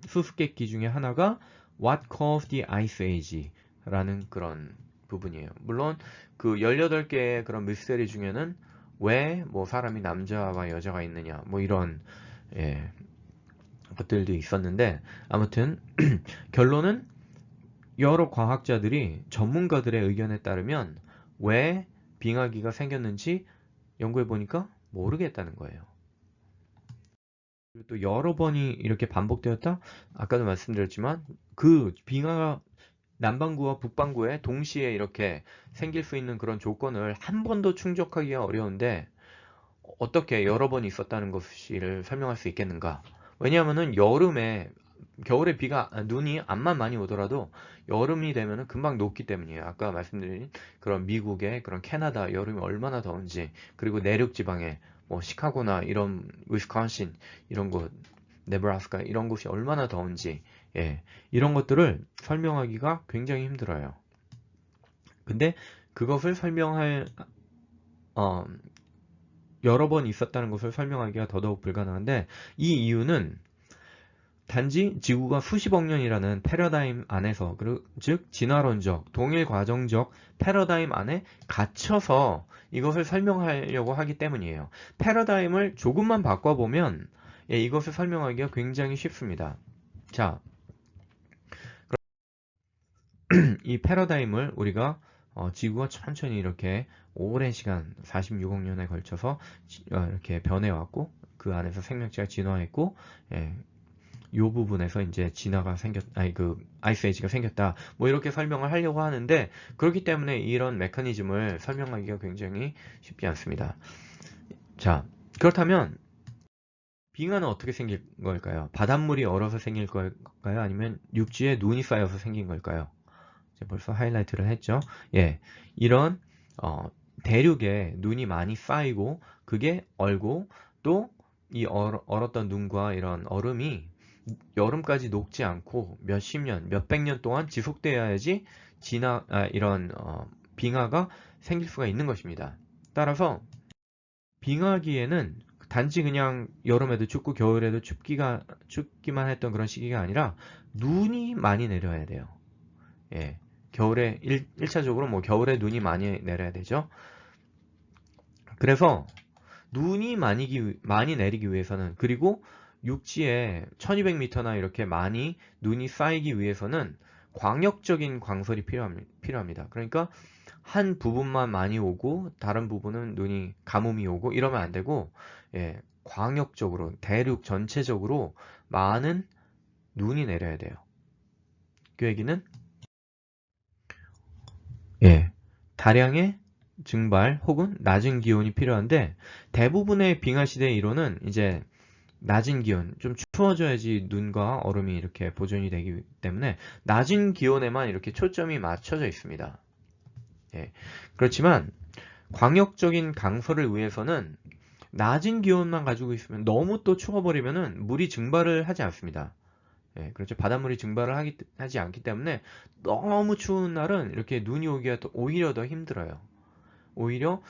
수수께끼 중에 하나가 What Caused the Ice Age? 라는 그런 부분이에요. 물론 그 18개의 그런 미스터리 중에는 왜 뭐 사람이 남자와 여자가 있느냐 뭐 이런 예, 것들도 있었는데 아무튼 결론은 여러 과학자들이 전문가들의 의견에 따르면 왜 빙하기가 생겼는지 연구해 보니까 모르겠다는 거예요. 그리고 또 여러 번이 이렇게 반복되었다? 아까도 말씀드렸지만 그 빙하가 남반구와 북반구에 동시에 이렇게 생길 수 있는 그런 조건을 한 번도 충족하기가 어려운데 어떻게 여러 번 있었다는 것을 설명할 수 있겠는가? 왜냐하면은 여름에 겨울에 눈이 암만 많이 오더라도 여름이 되면은 금방 녹기 때문이에요. 아까 말씀드린 그런 미국의 그런 캐나다 여름이 얼마나 더운지 그리고 내륙 지방에 뭐 시카고나 이런 위스콘신 이런 곳 네브라스카 이런 곳이 얼마나 더운지 예, 이런 것들을 설명하기가 굉장히 힘들어요. 근데 그것을 설명할 어, 여러 번 있었다는 것을 설명하기가 더더욱 불가능한데 이 이유는 단지 지구가 수십억 년이라는 패러다임 안에서 즉 진화론적, 동일과정적 패러다임 안에 갇혀서 이것을 설명하려고 하기 때문이에요. 패러다임을 조금만 바꿔보면 예, 이것을 설명하기가 굉장히 쉽습니다. 자, 이 패러다임을 우리가 지구가 천천히 이렇게 오랜 시간 46억 년에 걸쳐서 이렇게 변해왔고 그 안에서 생명체가 진화했고 예, 요 부분에서 이제 진화가 아이스 에이지가 생겼다. 뭐 이렇게 설명을 하려고 하는데 그렇기 때문에 이런 메커니즘을 설명하기가 굉장히 쉽지 않습니다. 자, 그렇다면 빙하는 어떻게 생길 걸까요? 바닷물이 얼어서 생길 걸까요? 아니면 육지에 눈이 쌓여서 생긴 걸까요? 벌써 하이라이트를 했죠. 예, 이런 대륙에 눈이 많이 쌓이고 그게 얼고 또 이 얼었던 눈과 이런 얼음이 여름까지 녹지 않고 몇십 년, 몇백 년 동안 지속되어야지 이런 빙하가 생길 수가 있는 것입니다. 따라서 빙하기에는 단지 그냥 여름에도 춥고 겨울에도 춥기만 했던 그런 시기가 아니라 눈이 많이 내려야 돼요. 예. 겨울에 1차적으로 뭐 겨울에 눈이 많이 내려야 되죠. 그래서 눈이 많이 내리기 위해서는 그리고 육지에 1200m나 이렇게 많이 눈이 쌓이기 위해서는 광역적인 광설이 필요합니다. 그러니까 한 부분만 많이 오고 다른 부분은 눈이 가뭄이 오고 이러면 안 되고 예, 광역적으로 대륙 전체적으로 많은 눈이 내려야 돼요. 그 얘기는 예, 다량의 증발 혹은 낮은 기온이 필요한데 대부분의 빙하 시대의 이론은 이제 낮은 기온, 좀 추워져야지 눈과 얼음이 이렇게 보존이 되기 때문에 낮은 기온에만 이렇게 초점이 맞춰져 있습니다. 예, 그렇지만 광역적인 강설을 위해서는 낮은 기온만 가지고 있으면 너무 또 추워버리면은 물이 증발을 하지 않습니다. 예, 그렇죠. 바닷물이 증발을 하지 않기 때문에 너무 추운 날은 이렇게 눈이 오기가 오히려 더 힘들어요. 오히려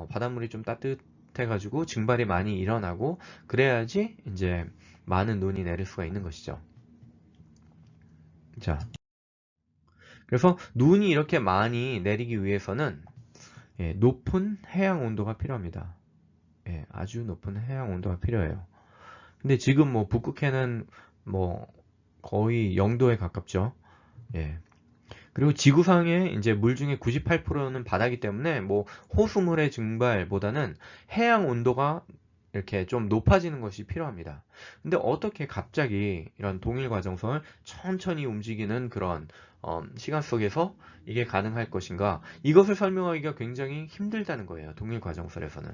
바닷물이 좀 따뜻해가지고 증발이 많이 일어나고 그래야지 이제 많은 눈이 내릴 수가 있는 것이죠. 자, 그래서 눈이 이렇게 많이 내리기 위해서는 예, 높은 해양 온도가 필요합니다. 예, 아주 높은 해양 온도가 필요해요. 근데 지금 뭐 북극해는 뭐 거의 0도에 가깝죠. 예. 그리고 지구상의 이제 물 중에 98%는 바다이기 때문에 뭐 호수물의 증발보다는 해양 온도가 이렇게 좀 높아지는 것이 필요합니다. 근데 어떻게 갑자기 이런 동일 과정선을 천천히 움직이는 그런 시간 속에서 이게 가능할 것인가? 이것을 설명하기가 굉장히 힘들다는 거예요. 동일 과정선에서는.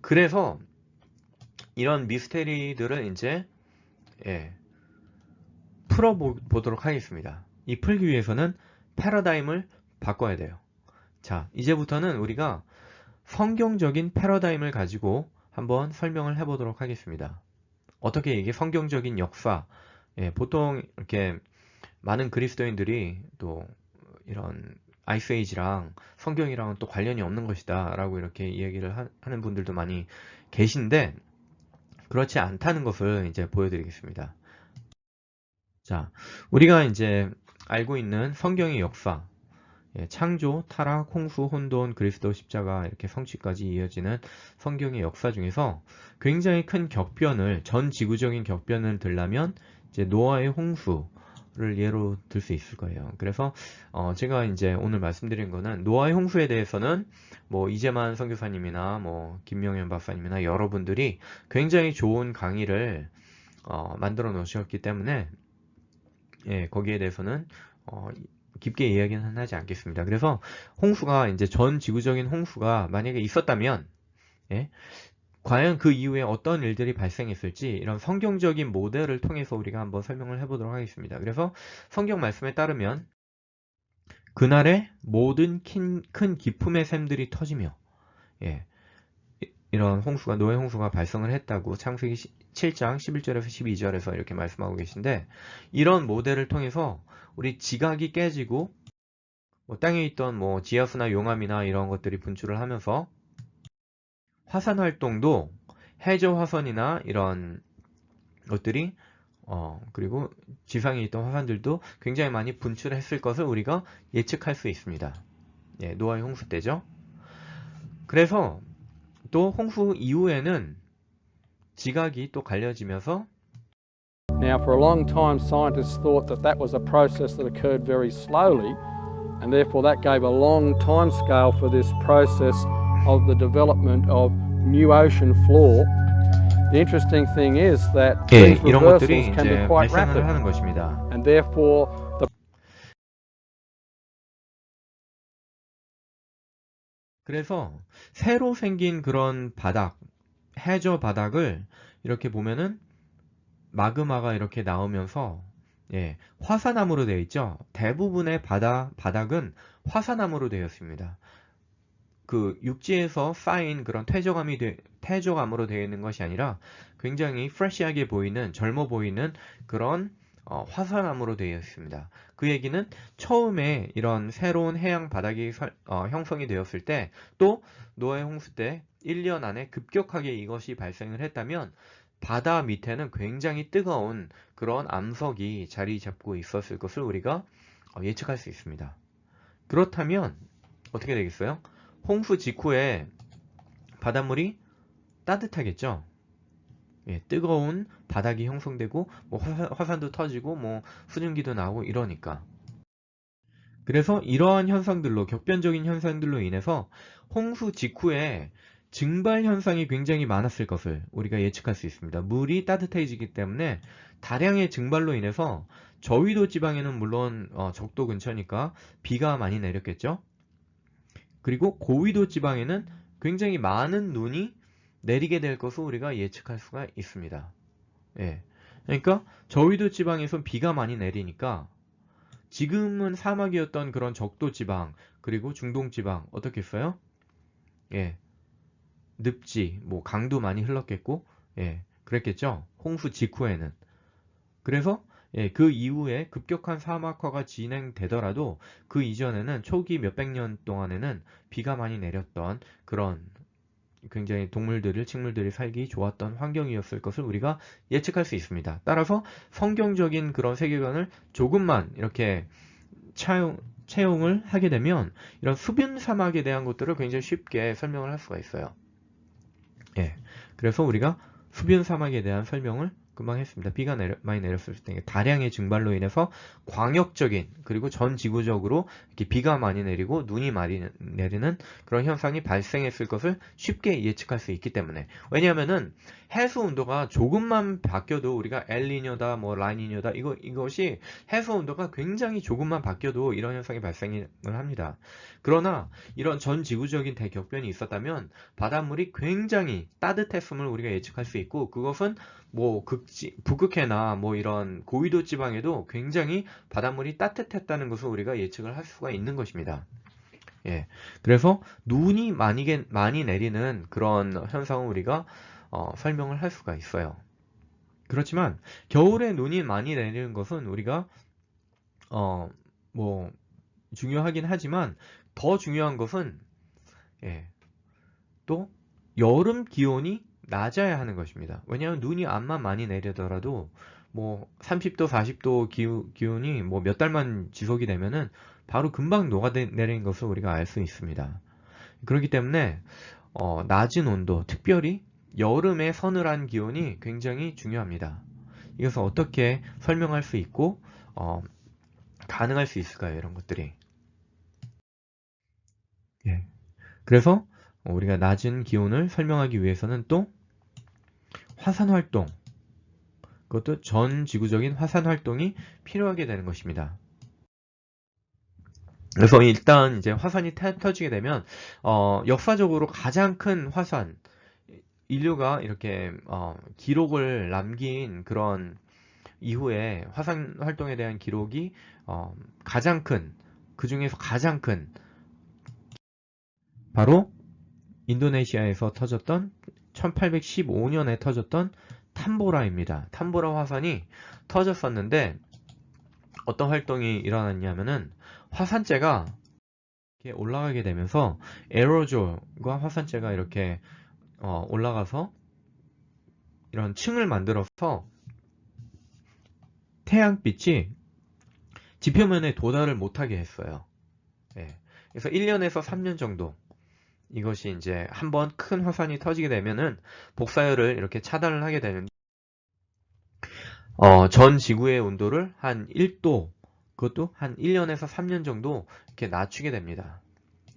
그래서 이런 미스테리들을 이제 예, 풀어보도록 하겠습니다. 이 풀기 위해서는 패러다임을 바꿔야 돼요. 자, 이제부터는 우리가 성경적인 패러다임을 가지고 한번 설명을 해보도록 하겠습니다. 어떻게 이게 성경적인 역사, 예, 보통 이렇게 많은 그리스도인들이 또 이런 아이스에이지랑 성경이랑은 또 관련이 없는 것이다 라고 이렇게 이야기를 하는 분들도 많이 계신데 그렇지 않다는 것을 이제 보여드리겠습니다. 자, 우리가 이제 알고 있는 성경의 역사, 예, 창조, 타락, 홍수, 혼돈, 그리스도 십자가 이렇게 성취까지 이어지는 성경의 역사 중에서 굉장히 큰 격변을 전 지구적인 격변을 들려면 이제 노아의 홍수를 예로 들 수 있을 거예요. 그래서 제가 이제 오늘 말씀드린 거는 노아의 홍수에 대해서는 뭐 이재만 선교사님이나 뭐 김명현 박사님이나 여러분들이 굉장히 좋은 강의를 만들어 놓으셨기 때문에 예, 거기에 대해서는 깊게 이야기는 하지 않겠습니다. 그래서 홍수가 이제 전 지구적인 홍수가 만약에 있었다면 예, 과연 그 이후에 어떤 일들이 발생했을지 이런 성경적인 모델을 통해서 우리가 한번 설명을 해보도록 하겠습니다. 그래서 성경 말씀에 따르면 그날에 모든 큰 기품의 샘들이 터지며 예, 이런 홍수가 노예 홍수가 발생을 했다고 창세기 7장 11절에서 12절에서 이렇게 말씀하고 계신데 이런 모델을 통해서 우리 지각이 깨지고 뭐 땅에 있던 뭐 지하수나 용암이나 이런 것들이 분출을 하면서 화산 활동도 해저 화산이나 이런 것들이 그리고 지상에 있던 화산들도 굉장히 많이 분출했을 것을 우리가 예측할 수 있습니다. 예, 노아의 홍수 때죠. 그래서 또 홍수 이후에는 지각이 또 갈려지면서 Now, for a long time, scientists thought that that was a process that occurred very slowly, and therefore that gave a long time scale for this process of the development of new ocean floor. The interesting thing is that 예, these 이런 것들이 reversals can be 이제 quite 발생을 rapid, 하는 것입니다. and therefore the 그래서 새로 생긴 그런 바닥, 해저 바닥을 이렇게 보면은 마그마가 이렇게 나오면서 예, 화산암으로 되어 있죠. 대부분의 바닥은 화산암으로 되어 있습니다. 그 육지에서 쌓인 그런 퇴적암으로 되어 있는 것이 아니라 굉장히 프레시하게 보이는 젊어 보이는 그런 화산암으로 되어 있습니다. 그 얘기는 처음에 이런 새로운 해양 바닥이 형성이 되었을 때 또 노아의 홍수 때 1년 안에 급격하게 이것이 발생을 했다면 바다 밑에는 굉장히 뜨거운 그런 암석이 자리 잡고 있었을 것을 우리가 예측할 수 있습니다. 그렇다면 어떻게 되겠어요? 홍수 직후에 바닷물이 따뜻하겠죠? 예, 뜨거운 바닥이 형성되고 뭐 화산도 터지고 뭐 수증기도 나오고 이러니까. 그래서 이러한 현상들로 격변적인 현상들로 인해서 홍수 직후에 증발 현상이 굉장히 많았을 것을 우리가 예측할 수 있습니다. 물이 따뜻해지기 때문에 다량의 증발로 인해서 저위도 지방에는 물론 적도 근처니까 비가 많이 내렸겠죠. 그리고 고위도 지방에는 굉장히 많은 눈이 내리게 될 것을 우리가 예측할 수가 있습니다. 예. 그러니까 저위도 지방에서 비가 많이 내리니까 지금은 사막이었던 그런 적도 지방 그리고 중동 지방 어떻겠어요? 예. 늪지, 뭐 강도 많이 흘렀겠고, 예. 그랬겠죠? 홍수 직후에는. 그래서 예, 그 이후에 급격한 사막화가 진행되더라도 그 이전에는 초기 몇백 년 동안에는 비가 많이 내렸던 그런 굉장히 식물들이 살기 좋았던 환경이었을 것을 우리가 예측할 수 있습니다. 따라서 성경적인 그런 세계관을 조금만 이렇게 채용을 하게 되면 이런 수변 사막에 대한 것들을 굉장히 쉽게 설명을 할 수가 있어요. 예. 그래서 우리가 수변 사막에 대한 설명을 금방 했습니다. 비가 많이 내렸을 때 다량의 증발로 인해서 광역적인 그리고 전 지구적으로 이렇게 비가 많이 내리고 눈이 많이 내리는 그런 현상이 발생했을 것을 쉽게 예측할 수 있기 때문에 왜냐하면은 해수 온도가 조금만 바뀌어도 우리가 엘니뇨다 뭐 라니뇨다 이것이 해수 온도가 굉장히 조금만 바뀌어도 이런 현상이 발생을 합니다. 그러나 이런 전 지구적인 대격변이 있었다면 바닷물이 굉장히 따뜻했음을 우리가 예측할 수 있고 그것은 뭐 북극해나 뭐 이런 고위도 지방에도 굉장히 바닷물이 따뜻했다는 것을 우리가 예측을 할 수가 있는 것입니다. 예. 그래서 눈이 많이 내리는 그런 현상을 우리가 설명을 할 수가 있어요. 그렇지만 겨울에 눈이 많이 내리는 것은 우리가 뭐 중요하긴 하지만 더 중요한 것은 예, 또 여름 기온이 낮아야 하는 것입니다. 왜냐하면 눈이 암만 많이 내리더라도 뭐 30도, 40도 기온이 뭐 몇 달만 지속이 되면은 바로 금방 녹아내리는 것을 우리가 알 수 있습니다. 그렇기 때문에 낮은 온도, 특별히 여름의 서늘한 기온이 굉장히 중요합니다. 이것을 어떻게 설명할 수 있고 가능할 수 있을까요? 이런 것들이. 예. 그래서 우리가 낮은 기온을 설명하기 위해서는 또 화산활동, 그것도 전 지구적인 화산활동이 필요하게 되는 것입니다. 그래서 일단 이제 화산이 터지게 되면 역사적으로 가장 큰 화산, 인류가 이렇게 기록을 남긴 그런 이후에 화산 활동에 대한 기록이 가장 큰, 그 중에서 가장 큰 바로 인도네시아에서 터졌던 1815년에 터졌던 탐보라입니다. 탐보라 화산이 터졌었는데 어떤 활동이 일어났냐면은 화산재가 이렇게 올라가게 되면서 에어로졸과 화산재가 이렇게 올라가서 이런 층을 만들어서 태양빛이 지표면에 도달을 못하게 했어요. 예. 그래서 1년에서 3년 정도 이것이 이제 한번 큰 화산이 터지게 되면은 복사열을 이렇게 차단을 하게 되는데 전 지구의 온도를 한 1도, 그것도 한 1년에서 3년 정도 이렇게 낮추게 됩니다.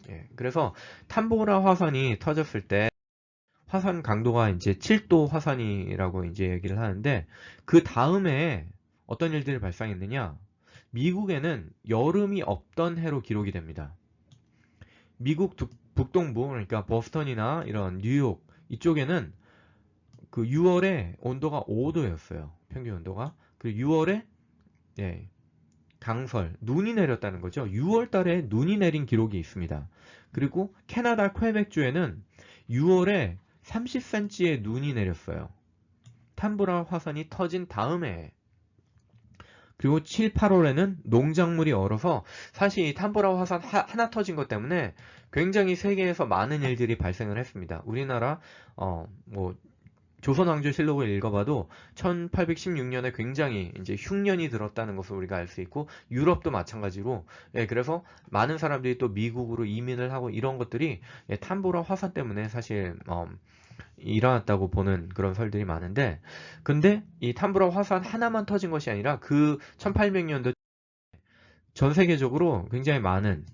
예. 그래서 탐보라 화산이 터졌을 때 화산 강도가 이제 7도 화산이라고 이제 얘기를 하는데 그 다음에 어떤 일들이 발생했느냐? 미국에는 여름이 없던 해로 기록이 됩니다. 미국 북동부, 그러니까 버스턴이나 이런 뉴욕 이쪽에는 그 6월에 온도가 5도였어요. 평균 온도가. 그리고 6월에 예, 강설, 눈이 내렸다는 거죠. 6월 달에 눈이 내린 기록이 있습니다. 그리고 캐나다 퀘벡주에는 6월에 30cm의 눈이 내렸어요. 탐보라 화산이 터진 다음에. 그리고 7, 8월에는 농작물이 얼어서 사실 이 탐보라 화산 하나 터진 것 때문에 굉장히 세계에서 많은 일들이 발생을 했습니다. 우리나라 뭐 조선왕조실록을 읽어봐도 1816년에 굉장히 이제 흉년이 들었다는 것을 우리가 알 수 있고 유럽도 마찬가지로 예, 그래서 많은 사람들이 또 미국으로 이민을 하고 이런 것들이 예, 탐보라 화산 때문에 사실 일어났다고 보는 그런 설들이 많은데 근데 이 탐보라 화산 하나만 터진 것이 아니라 그 1800년도 전 세계적으로 굉장히 많은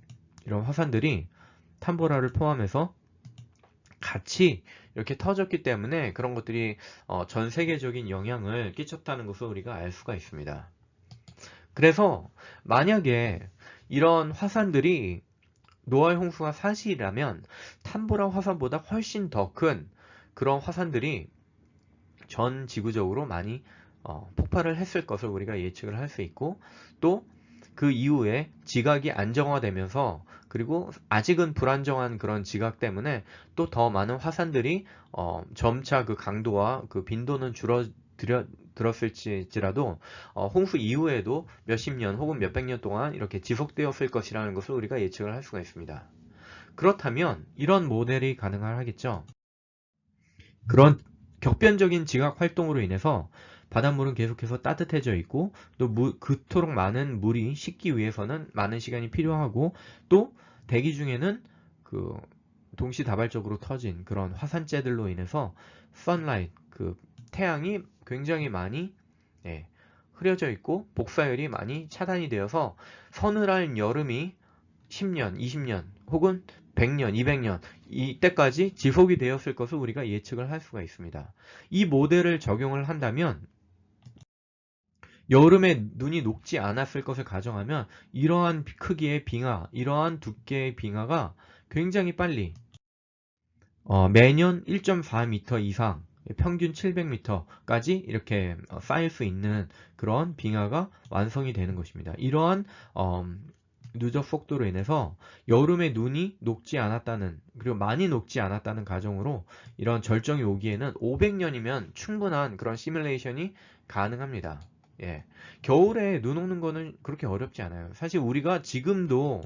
이런 화산들이 탐보라를 포함해서 같이 이렇게 터졌기 때문에 그런 것들이 전 세계적인 영향을 끼쳤다는 것을 우리가 알 수가 있습니다. 그래서 만약에 이런 화산들이 노아의 홍수가 사실이라면 탐보라 화산보다 훨씬 더 큰 그런 화산들이 전 지구적으로 많이 폭발을 했을 것을 우리가 예측을 할 수 있고 또 그 이후에 지각이 안정화되면서 그리고 아직은 불안정한 그런 지각 때문에 또 더 많은 화산들이 점차 그 강도와 그 빈도는 줄어들었을지라도 홍수 이후에도 몇십 년 혹은 몇백 년 동안 이렇게 지속되었을 것이라는 것을 우리가 예측을 할 수가 있습니다. 그렇다면 이런 모델이 가능하겠죠. 그런 격변적인 지각 활동으로 인해서 바닷물은 계속해서 따뜻해져 있고 또 그토록 많은 물이 식기 위해서는 많은 시간이 필요하고 또 대기 중에는 그 동시다발적으로 터진 그런 화산재들로 인해서 sunlight, 그 태양이 굉장히 많이 흐려져 있고 복사열이 많이 차단이 되어서 서늘한 여름이 10년, 20년 혹은 100년, 200년 이때까지 지속이 되었을 것을 우리가 예측을 할 수가 있습니다. 이 모델을 적용을 한다면 여름에 눈이 녹지 않았을 것을 가정하면 이러한 크기의 빙하, 이러한 두께의 빙하가 굉장히 빨리 매년 1.4m 이상 평균 700m까지 이렇게 쌓일 수 있는 그런 빙하가 완성이 되는 것입니다. 이러한 누적 속도로 인해서 여름에 눈이 녹지 않았다는 그리고 많이 녹지 않았다는 가정으로 이런 절정이 오기에는 500년이면 충분한 그런 시뮬레이션이 가능합니다. 예. 겨울에 눈 오는 거는 그렇게 어렵지 않아요. 사실 우리가 지금도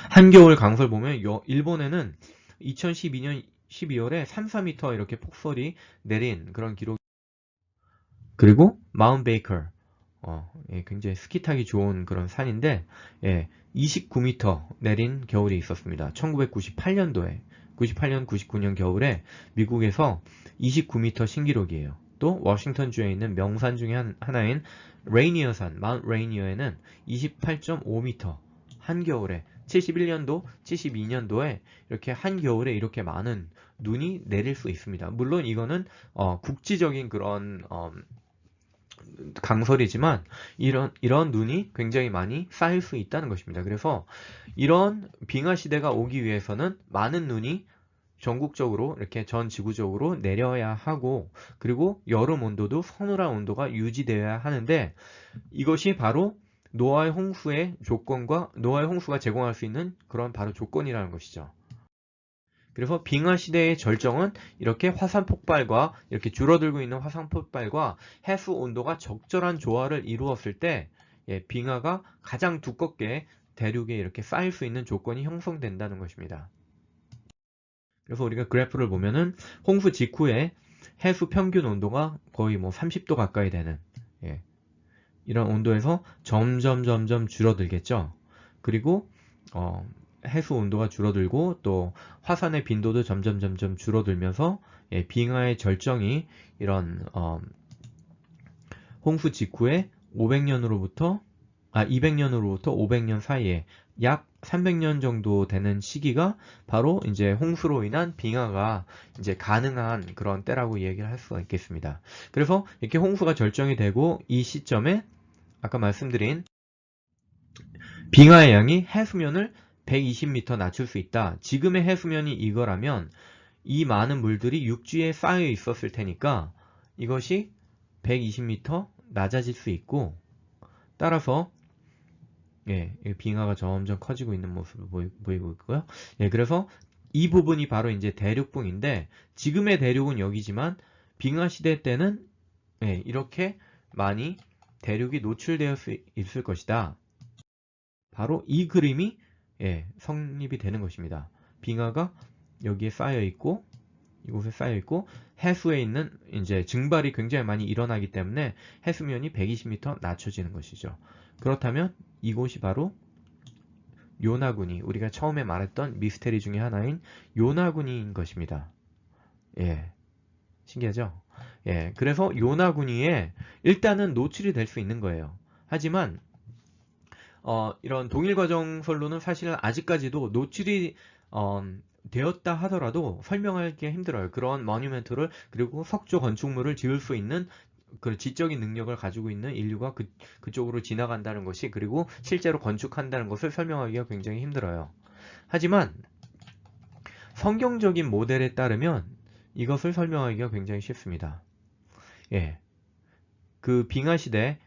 한겨울 강설 보면 일본에는 2012년 12월에 3~4m 이렇게 폭설이 내린 그런 기록. 그리고 마운트 베이커 굉장히 스키 타기 좋은 그런 산인데 예, 29m 내린 겨울이 있었습니다. 1998년도에 98년, 99년 겨울에 미국에서 29m 신기록이에요. 또 워싱턴주에 있는 명산 중에 하나인 레이니어산, 마운트 레이니어에는 28.5m 한겨울에 71년도, 72년도에 이렇게 한겨울에 이렇게 많은 눈이 내릴 수 있습니다. 물론 이거는 국지적인 그런 강설이지만 이런 눈이 굉장히 많이 쌓일 수 있다는 것입니다. 그래서 이런 빙하 시대가 오기 위해서는 많은 눈이 전국적으로 이렇게 전 지구적으로 내려야 하고, 그리고 여름 온도도 서늘한 온도가 유지되어야 하는데, 이것이 바로 노아의 홍수의 조건과 노아의 홍수가 제공할 수 있는 그런 바로 조건이라는 것이죠. 그래서 빙하 시대의 절정은 이렇게 화산 폭발과 이렇게 줄어들고 있는 화산 폭발과 해수 온도가 적절한 조화를 이루었을 때 빙하가 가장 두껍게 대륙에 이렇게 쌓일 수 있는 조건이 형성된다는 것입니다. 그래서 우리가 그래프를 보면은 홍수 직후에 해수 평균 온도가 거의 뭐 30도 가까이 되는 이런 온도에서 점점 줄어들겠죠. 그리고 해수 온도가 줄어들고 또 화산의 빈도도 점점 줄어들면서 빙하의 절정이 이런 홍수 직후에 200년으로부터 500년 사이에 약 300년 정도 되는 시기가 바로 이제 홍수로 인한 빙하가 이제 가능한 그런 때라고 얘기를 할 수가 있겠습니다. 그래서 이렇게 홍수가 절정이 되고 이 시점에 아까 말씀드린 빙하의 양이 해수면을 120m 낮출 수 있다. 지금의 해수면이 이거라면 이 많은 물들이 육지에 쌓여 있었을 테니까 이것이 120m 낮아질 수 있고, 따라서 빙하가 점점 커지고 있는 모습을 보이고 있고요. 그래서 이 부분이 바로 이제 대륙붕인데, 지금의 대륙은 여기지만 빙하 시대 때는 이렇게 많이 대륙이 노출되어 있을 것이다. 바로 이 그림이 성립이 되는 것입니다. 빙하가 여기에 쌓여 있고 이곳에 쌓여 있고 해수에 있는 이제 증발이 굉장히 많이 일어나기 때문에 해수면이 120m 낮춰지는 것이죠. 그렇다면 이곳이 바로 요나군이, 우리가 처음에 말했던 미스테리 중에 하나인 요나군이인 것입니다. 신기하죠? 그래서 요나군이에 일단은 노출이 될 수 있는 거예요. 하지만 이런 동일과정설로는 사실은 아직까지도 노출이 되었다 하더라도 설명하기 힘들어요. 그런 모뉴멘트를, 그리고 석조 건축물을 지을 수 있는 그 지적인 능력을 가지고 있는 인류가 그쪽으로 지나간다는 것이, 그리고 실제로 건축한다는 것을 설명하기가 굉장히 힘들어요. 하지만 성경적인 모델에 따르면 이것을 설명하기가 굉장히 쉽습니다. 그 빙하 시대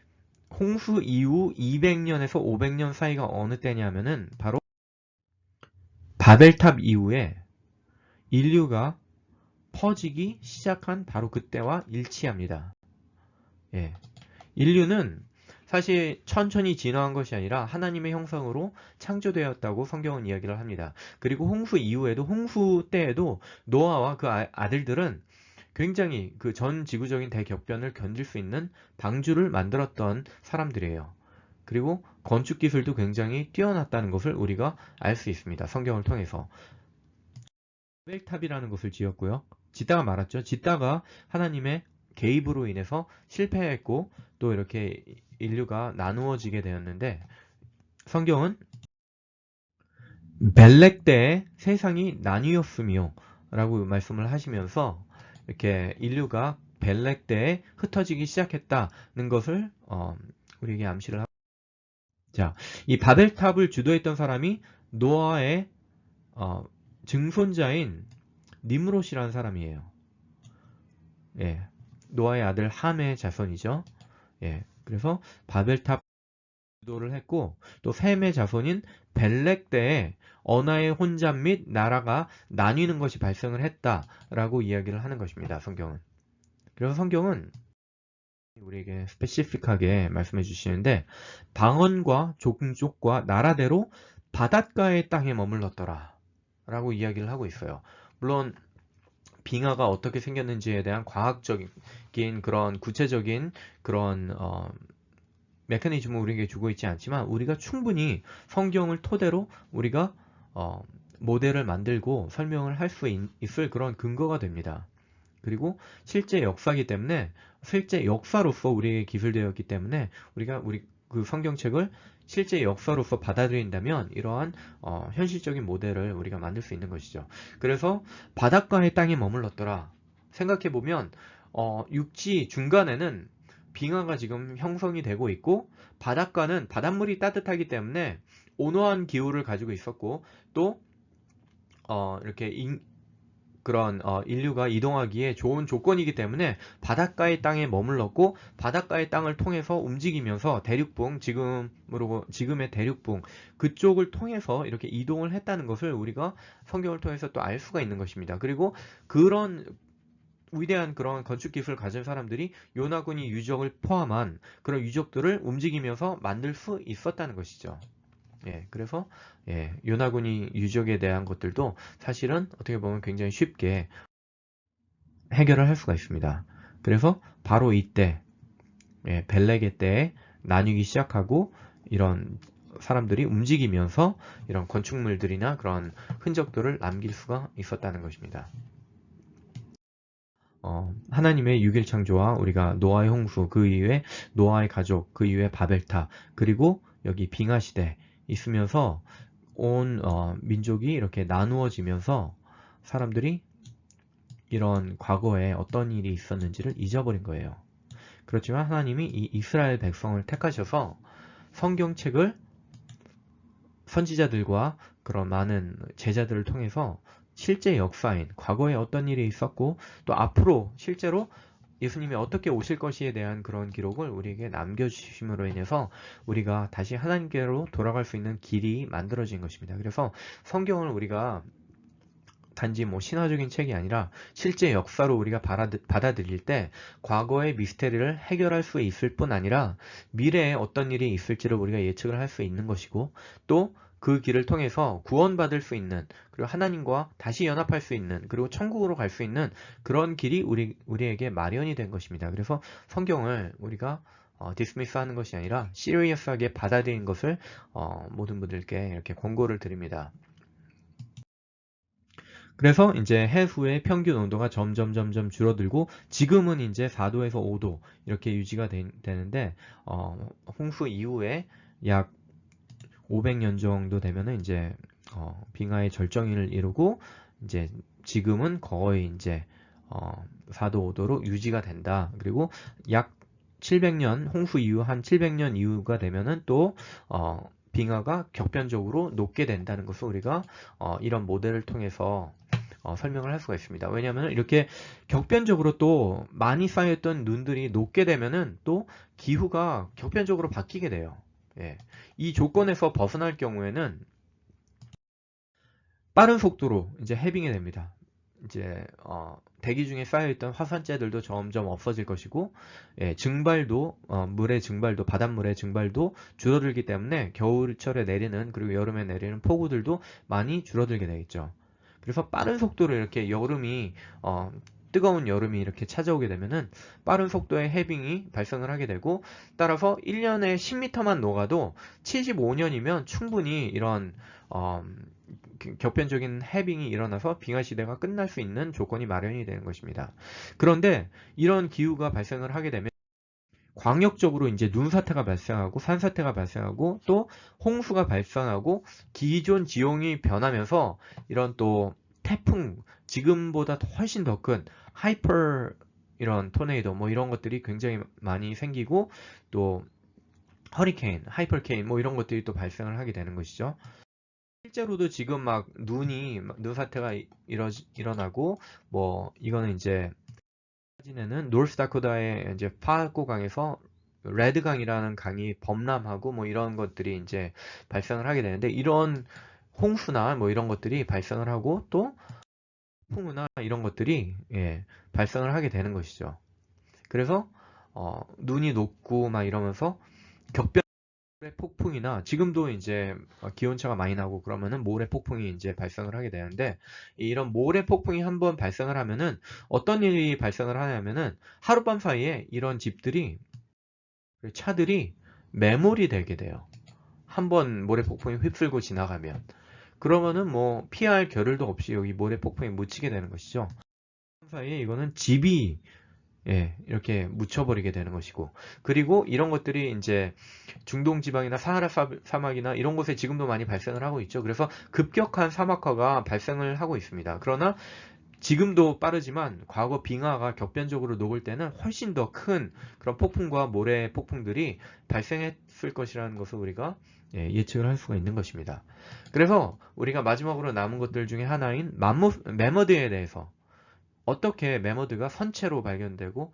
홍수 이후 200년에서 500년 사이가 어느 때냐면은 바로 바벨탑 이후에 인류가 퍼지기 시작한 바로 그때와 일치합니다. 인류는 사실 천천히 진화한 것이 아니라 하나님의 형상으로 창조되었다고 성경은 이야기를 합니다. 그리고 홍수 이후에도, 홍수 때에도 노아와 그 아들들은 굉장히 그 전 지구적인 대격변을 견딜 수 있는 방주를 만들었던 사람들이에요. 그리고 건축 기술도 굉장히 뛰어났다는 것을 우리가 알 수 있습니다. 성경을 통해서. 바벨탑이라는 것을 지었고요. 짓다가 말았죠. 짓다가 하나님의 개입으로 인해서 실패했고 또 이렇게 인류가 나누어지게 되었는데, 성경은 벨렉 때에 세상이 나뉘었으며 라고 말씀을 하시면서 이렇게 인류가 벨렉 때에 흩어지기 시작했다는 것을 우리에게 암시를 합니다. 자, 이 바벨탑을 주도했던 사람이 노아의 증손자인 nimrod이라는 사람이에요. 노아의 아들 함의 자손이죠. 그래서 바벨탑 주도를 했고, 또 셈의 자손인 벨렉 때에 언어의 혼잡 및 나라가 나뉘는 것이 발생을 했다라고 이야기를 하는 것입니다. 성경은. 그래서 성경은 우리에게 스페시픽하게 말씀해 주시는데, 방언과 종족과 나라대로 바닷가의 땅에 머물렀더라 라고 이야기를 하고 있어요. 물론 빙하가 어떻게 생겼는지에 대한 과학적인 그런 구체적인 그런 메커니즘을 우리에게 주고 있지 않지만 우리가 충분히 성경을 토대로 우리가 모델을 만들고 설명을 할 수 있을 그런 근거가 됩니다. 그리고 실제 역사이기 때문에 실제 역사로서 우리에게 기술되었기 때문에 우리가 그 성경책을 실제 역사로서 받아들인다면 이러한 현실적인 모델을 우리가 만들 수 있는 것이죠. 그래서 바닷가의 땅에 머물렀더라. 생각해보면 육지 중간에는 빙하가 지금 형성이 되고 있고 바닷가는 바닷물이 따뜻하기 때문에 온화한 기후를 가지고 있었고 또 이렇게 그런 인류가 이동하기에 좋은 조건이기 때문에 바닷가의 땅에 머물렀고 바닷가의 땅을 통해서 움직이면서 대륙붕 지금의 대륙붕 그쪽을 통해서 이렇게 이동을 했다는 것을 우리가 성경을 통해서 또 알 수가 있는 것입니다. 그리고 그런 위대한 그런 건축 기술을 가진 사람들이 요나군이 유적을 포함한 그런 유적들을 움직이면서 만들 수 있었다는 것이죠. 예, 그래서 요나군이 유적에 대한 것들도 사실은 어떻게 보면 굉장히 쉽게 해결을 할 수가 있습니다. 그래서 바로 이때 벨레게 때에 나뉘기 시작하고 이런 사람들이 움직이면서 이런 건축물들이나 그런 흔적들을 남길 수가 있었다는 것입니다. 하나님의 6일 창조와 우리가 노아의 홍수, 그 이후에 노아의 가족, 그 이후에 바벨탑, 그리고 여기 빙하 시대 있으면서 온 민족이 이렇게 나누어지면서 사람들이 이런 과거에 어떤 일이 있었는지를 잊어버린 거예요. 그렇지만 하나님이 이 이스라엘 백성을 택하셔서 성경책을 선지자들과 그런 많은 제자들을 통해서 실제 역사인 과거에 어떤 일이 있었고 또 앞으로 실제로 예수님이 어떻게 오실 것에 대한 그런 기록을 우리에게 남겨주심으로 인해서 우리가 다시 하나님께로 돌아갈 수 있는 길이 만들어진 것입니다. 그래서 성경을 우리가 단지 뭐 신화적인 책이 아니라 실제 역사로 우리가 받아들일 때 과거의 미스테리를 해결할 수 있을 뿐 아니라 미래에 어떤 일이 있을지를 우리가 예측을 할 수 있는 것이고 또 그 길을 통해서 구원받을 수 있는 그리고 하나님과 다시 연합할 수 있는 그리고 천국으로 갈 수 있는 그런 길이 우리에게 마련이 된 것입니다. 그래서 성경을 우리가 디스미스하는 것이 아니라 시리어스하게 받아들이는 것을 모든 분들께 이렇게 권고를 드립니다. 그래서 이제 해수의 평균 온도가 점점 줄어들고 지금은 이제 4도에서 5도 이렇게 유지가 되는데 홍수 이후에 약 500년 정도 되면은 이제 빙하의 절정을 이루고 이제 지금은 거의 이제 4도 5도로 유지가 된다. 그리고 약 700년 홍수 이후 한 700년 이후가 되면은 또 빙하가 격변적으로 녹게 된다는 것을 우리가 이런 모델을 통해서 설명을 할 수가 있습니다. 왜냐하면 이렇게 격변적으로 또 많이 쌓였던 눈들이 녹게 되면은 또 기후가 격변적으로 바뀌게 돼요. 예. 이 조건에서 벗어날 경우에는 빠른 속도로 이제 해빙이 됩니다. 이제 대기 중에 쌓여있던 화산재들도 점점 없어질 것이고 증발도 물의 증발도 바닷물의 증발도 줄어들기 때문에 겨울철에 내리는 그리고 여름에 내리는 폭우들도 많이 줄어들게 되겠죠. 그래서 빠른 속도로 이렇게 여름이 뜨거운 여름이 이렇게 찾아오게 되면은 빠른 속도의 해빙이 발생을 하게 되고 따라서 1년에 10m만 녹아도 75년이면 충분히 이런 격변적인 해빙이 일어나서 빙하 시대가 끝날 수 있는 조건이 마련이 되는 것입니다. 그런데 이런 기후가 발생을 하게 되면 광역적으로 이제 눈사태가 발생하고 산사태가 발생하고 또 홍수가 발생하고 기존 지형이 변하면서 이런 또 태풍 지금보다 훨씬 더 큰 하이퍼 이런 토네이도 뭐 이런 것들이 굉장히 많이 생기고 또 허리케인, 하이퍼케인 뭐 이런 것들이 또 발생을 하게 되는 것이죠. 실제로도 지금 막 눈사태가 일어나고 뭐 이거는 이제 사진에는 노스다코다의 이제 파고 강에서 레드강이라는 강이 범람하고 뭐 이런 것들이 이제 발생을 하게 되는데 이런 홍수나 뭐 이런 것들이 발생을 하고 또 폭우나 이런 것들이 발생을 하게 되는 것이죠. 그래서 눈이 녹고 막 이러면서 격변 모래 폭풍이나 지금도 이제 기온차가 많이 나고 그러면은 모래 폭풍이 이제 발생을 하게 되는데 이런 모래 폭풍이 한번 발생을 하면은 어떤 일이 발생을 하냐면은 하룻밤 사이에 이런 집들이 차들이 매몰이 되게 돼요. 한번 모래 폭풍이 휩쓸고 지나가면. 그러면은 뭐 피할 겨를도 없이 여기 모래 폭풍에 묻히게 되는 것이죠. 사이에 이거는 집이 이렇게 묻혀버리게 되는 것이고, 그리고 이런 것들이 이제 중동 지방이나 사하라 사막이나 이런 곳에 지금도 많이 발생을 하고 있죠. 그래서 급격한 사막화가 발생을 하고 있습니다. 그러나 지금도 빠르지만 과거 빙하가 격변적으로 녹을 때는 훨씬 더 큰 그런 폭풍과 모래 폭풍들이 발생했을 것이라는 것을 우리가 예측을 할 수가 있는 것입니다. 그래서 우리가 마지막으로 남은 것들 중에 하나인 매머드에 대해서, 어떻게 매머드가 선체로 발견되고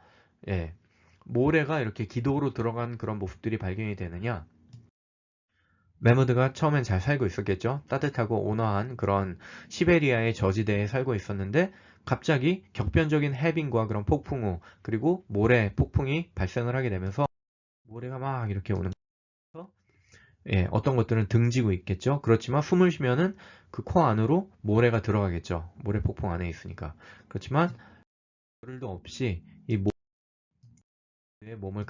모래가 이렇게 기도로 들어간 그런 모습들이 발견이 되느냐. 매머드가 처음엔 잘 살고 있었겠죠. 따뜻하고 온화한 그런 시베리아의 저지대에 살고 있었는데 갑자기 격변적인 해빙과 그런 폭풍우 그리고 모래 폭풍이 발생을 하게 되면서 모래가 막 이렇게 오는 거죠. 어떤 것들은 등지고 있겠죠. 그렇지만 숨을 쉬면은 그 코 안으로 모래가 들어가겠죠. 모래 폭풍 안에 있으니까. 그렇지만 열도 없이 이 모래의 몸을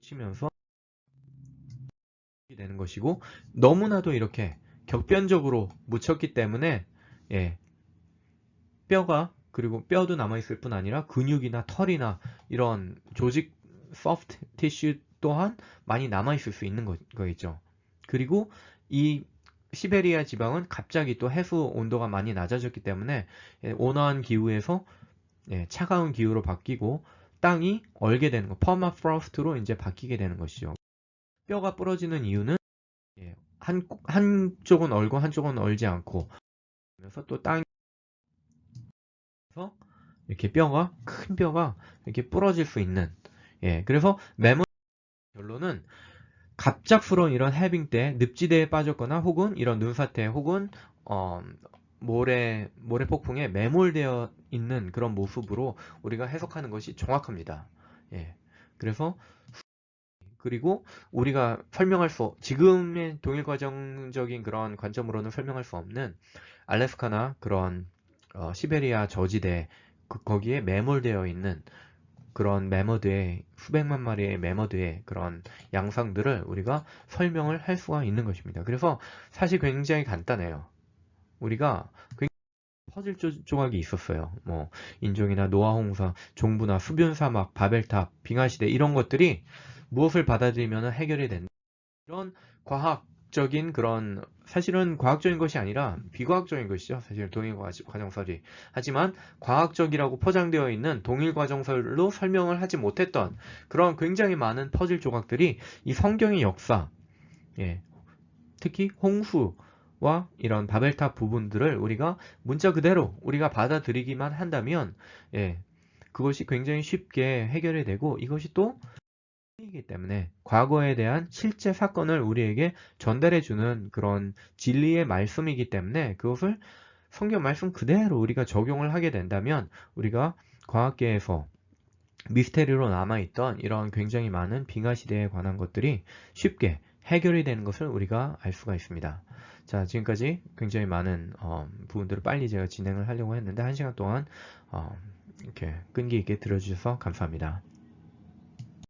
치면서 되는 것이고, 너무나도 이렇게 격변적으로 묻혔기 때문에 뼈가, 그리고 뼈도 남아있을 뿐 아니라 근육이나 털이나 이런 조직 소프트 티슈 또한 많이 남아있을 수 있는 거겠죠. 그리고 이 시베리아 지방은 갑자기 또 해수 온도가 많이 낮아졌기 때문에 온화한 기후에서 차가운 기후로 바뀌고 땅이 얼게 되는 거, 퍼마프로스트로 이제 바뀌게 되는 것이죠. 뼈가 부러지는 이유는 한쪽은 얼고 한쪽은 얼지 않고, 그래서 또 땅에서 이렇게 큰 뼈가 이렇게 부러질 수 있는, 그래서 매몰 결론은 갑작스러운 이런 해빙 때 늪지대에 빠졌거나 혹은 이런 눈사태 혹은 모래 폭풍에 매몰되어 있는 그런 모습으로 우리가 해석하는 것이 정확합니다. 그래서 그리고 우리가 지금의 동일 과정적인 그런 관점으로는 설명할 수 없는 알래스카나 그런 시베리아 저지대 거기에 매몰되어 있는 그런 매머드의 수백만 마리의 매머드의 그런 양상들을 우리가 설명을 할 수가 있는 것입니다. 그래서 사실 굉장히 간단해요. 우리가 굉장히 퍼즐 조각이 있었어요. 뭐 인종이나 노아 홍사, 종부나 수변 사막, 바벨탑, 빙하시대 이런 것들이 무엇을 받아들이면 해결이 된다. 이런 과학적인 그런, 사실은 과학적인 것이 아니라 비과학적인 것이죠. 사실 동일과정설이. 하지만 과학적이라고 포장되어 있는 동일과정설로 설명을 하지 못했던 그런 굉장히 많은 퍼즐 조각들이 이 성경의 역사, 특히 홍수와 이런 바벨탑 부분들을 우리가 문자 그대로 우리가 받아들이기만 한다면 그것이 굉장히 쉽게 해결이 되고, 이것이 또 이기 때문에 과거에 대한 실제 사건을 우리에게 전달해주는 그런 진리의 말씀이기 때문에 그것을 성경 말씀 그대로 우리가 적용을 하게 된다면 우리가 과학계에서 미스테리로 남아있던 이런 굉장히 많은 빙하 시대에 관한 것들이 쉽게 해결이 되는 것을 우리가 알 수가 있습니다. 자, 지금까지 굉장히 많은 부분들을 빨리 제가 진행을 하려고 했는데 1시간 동안 이렇게 끈기 있게 들어주셔서 감사합니다.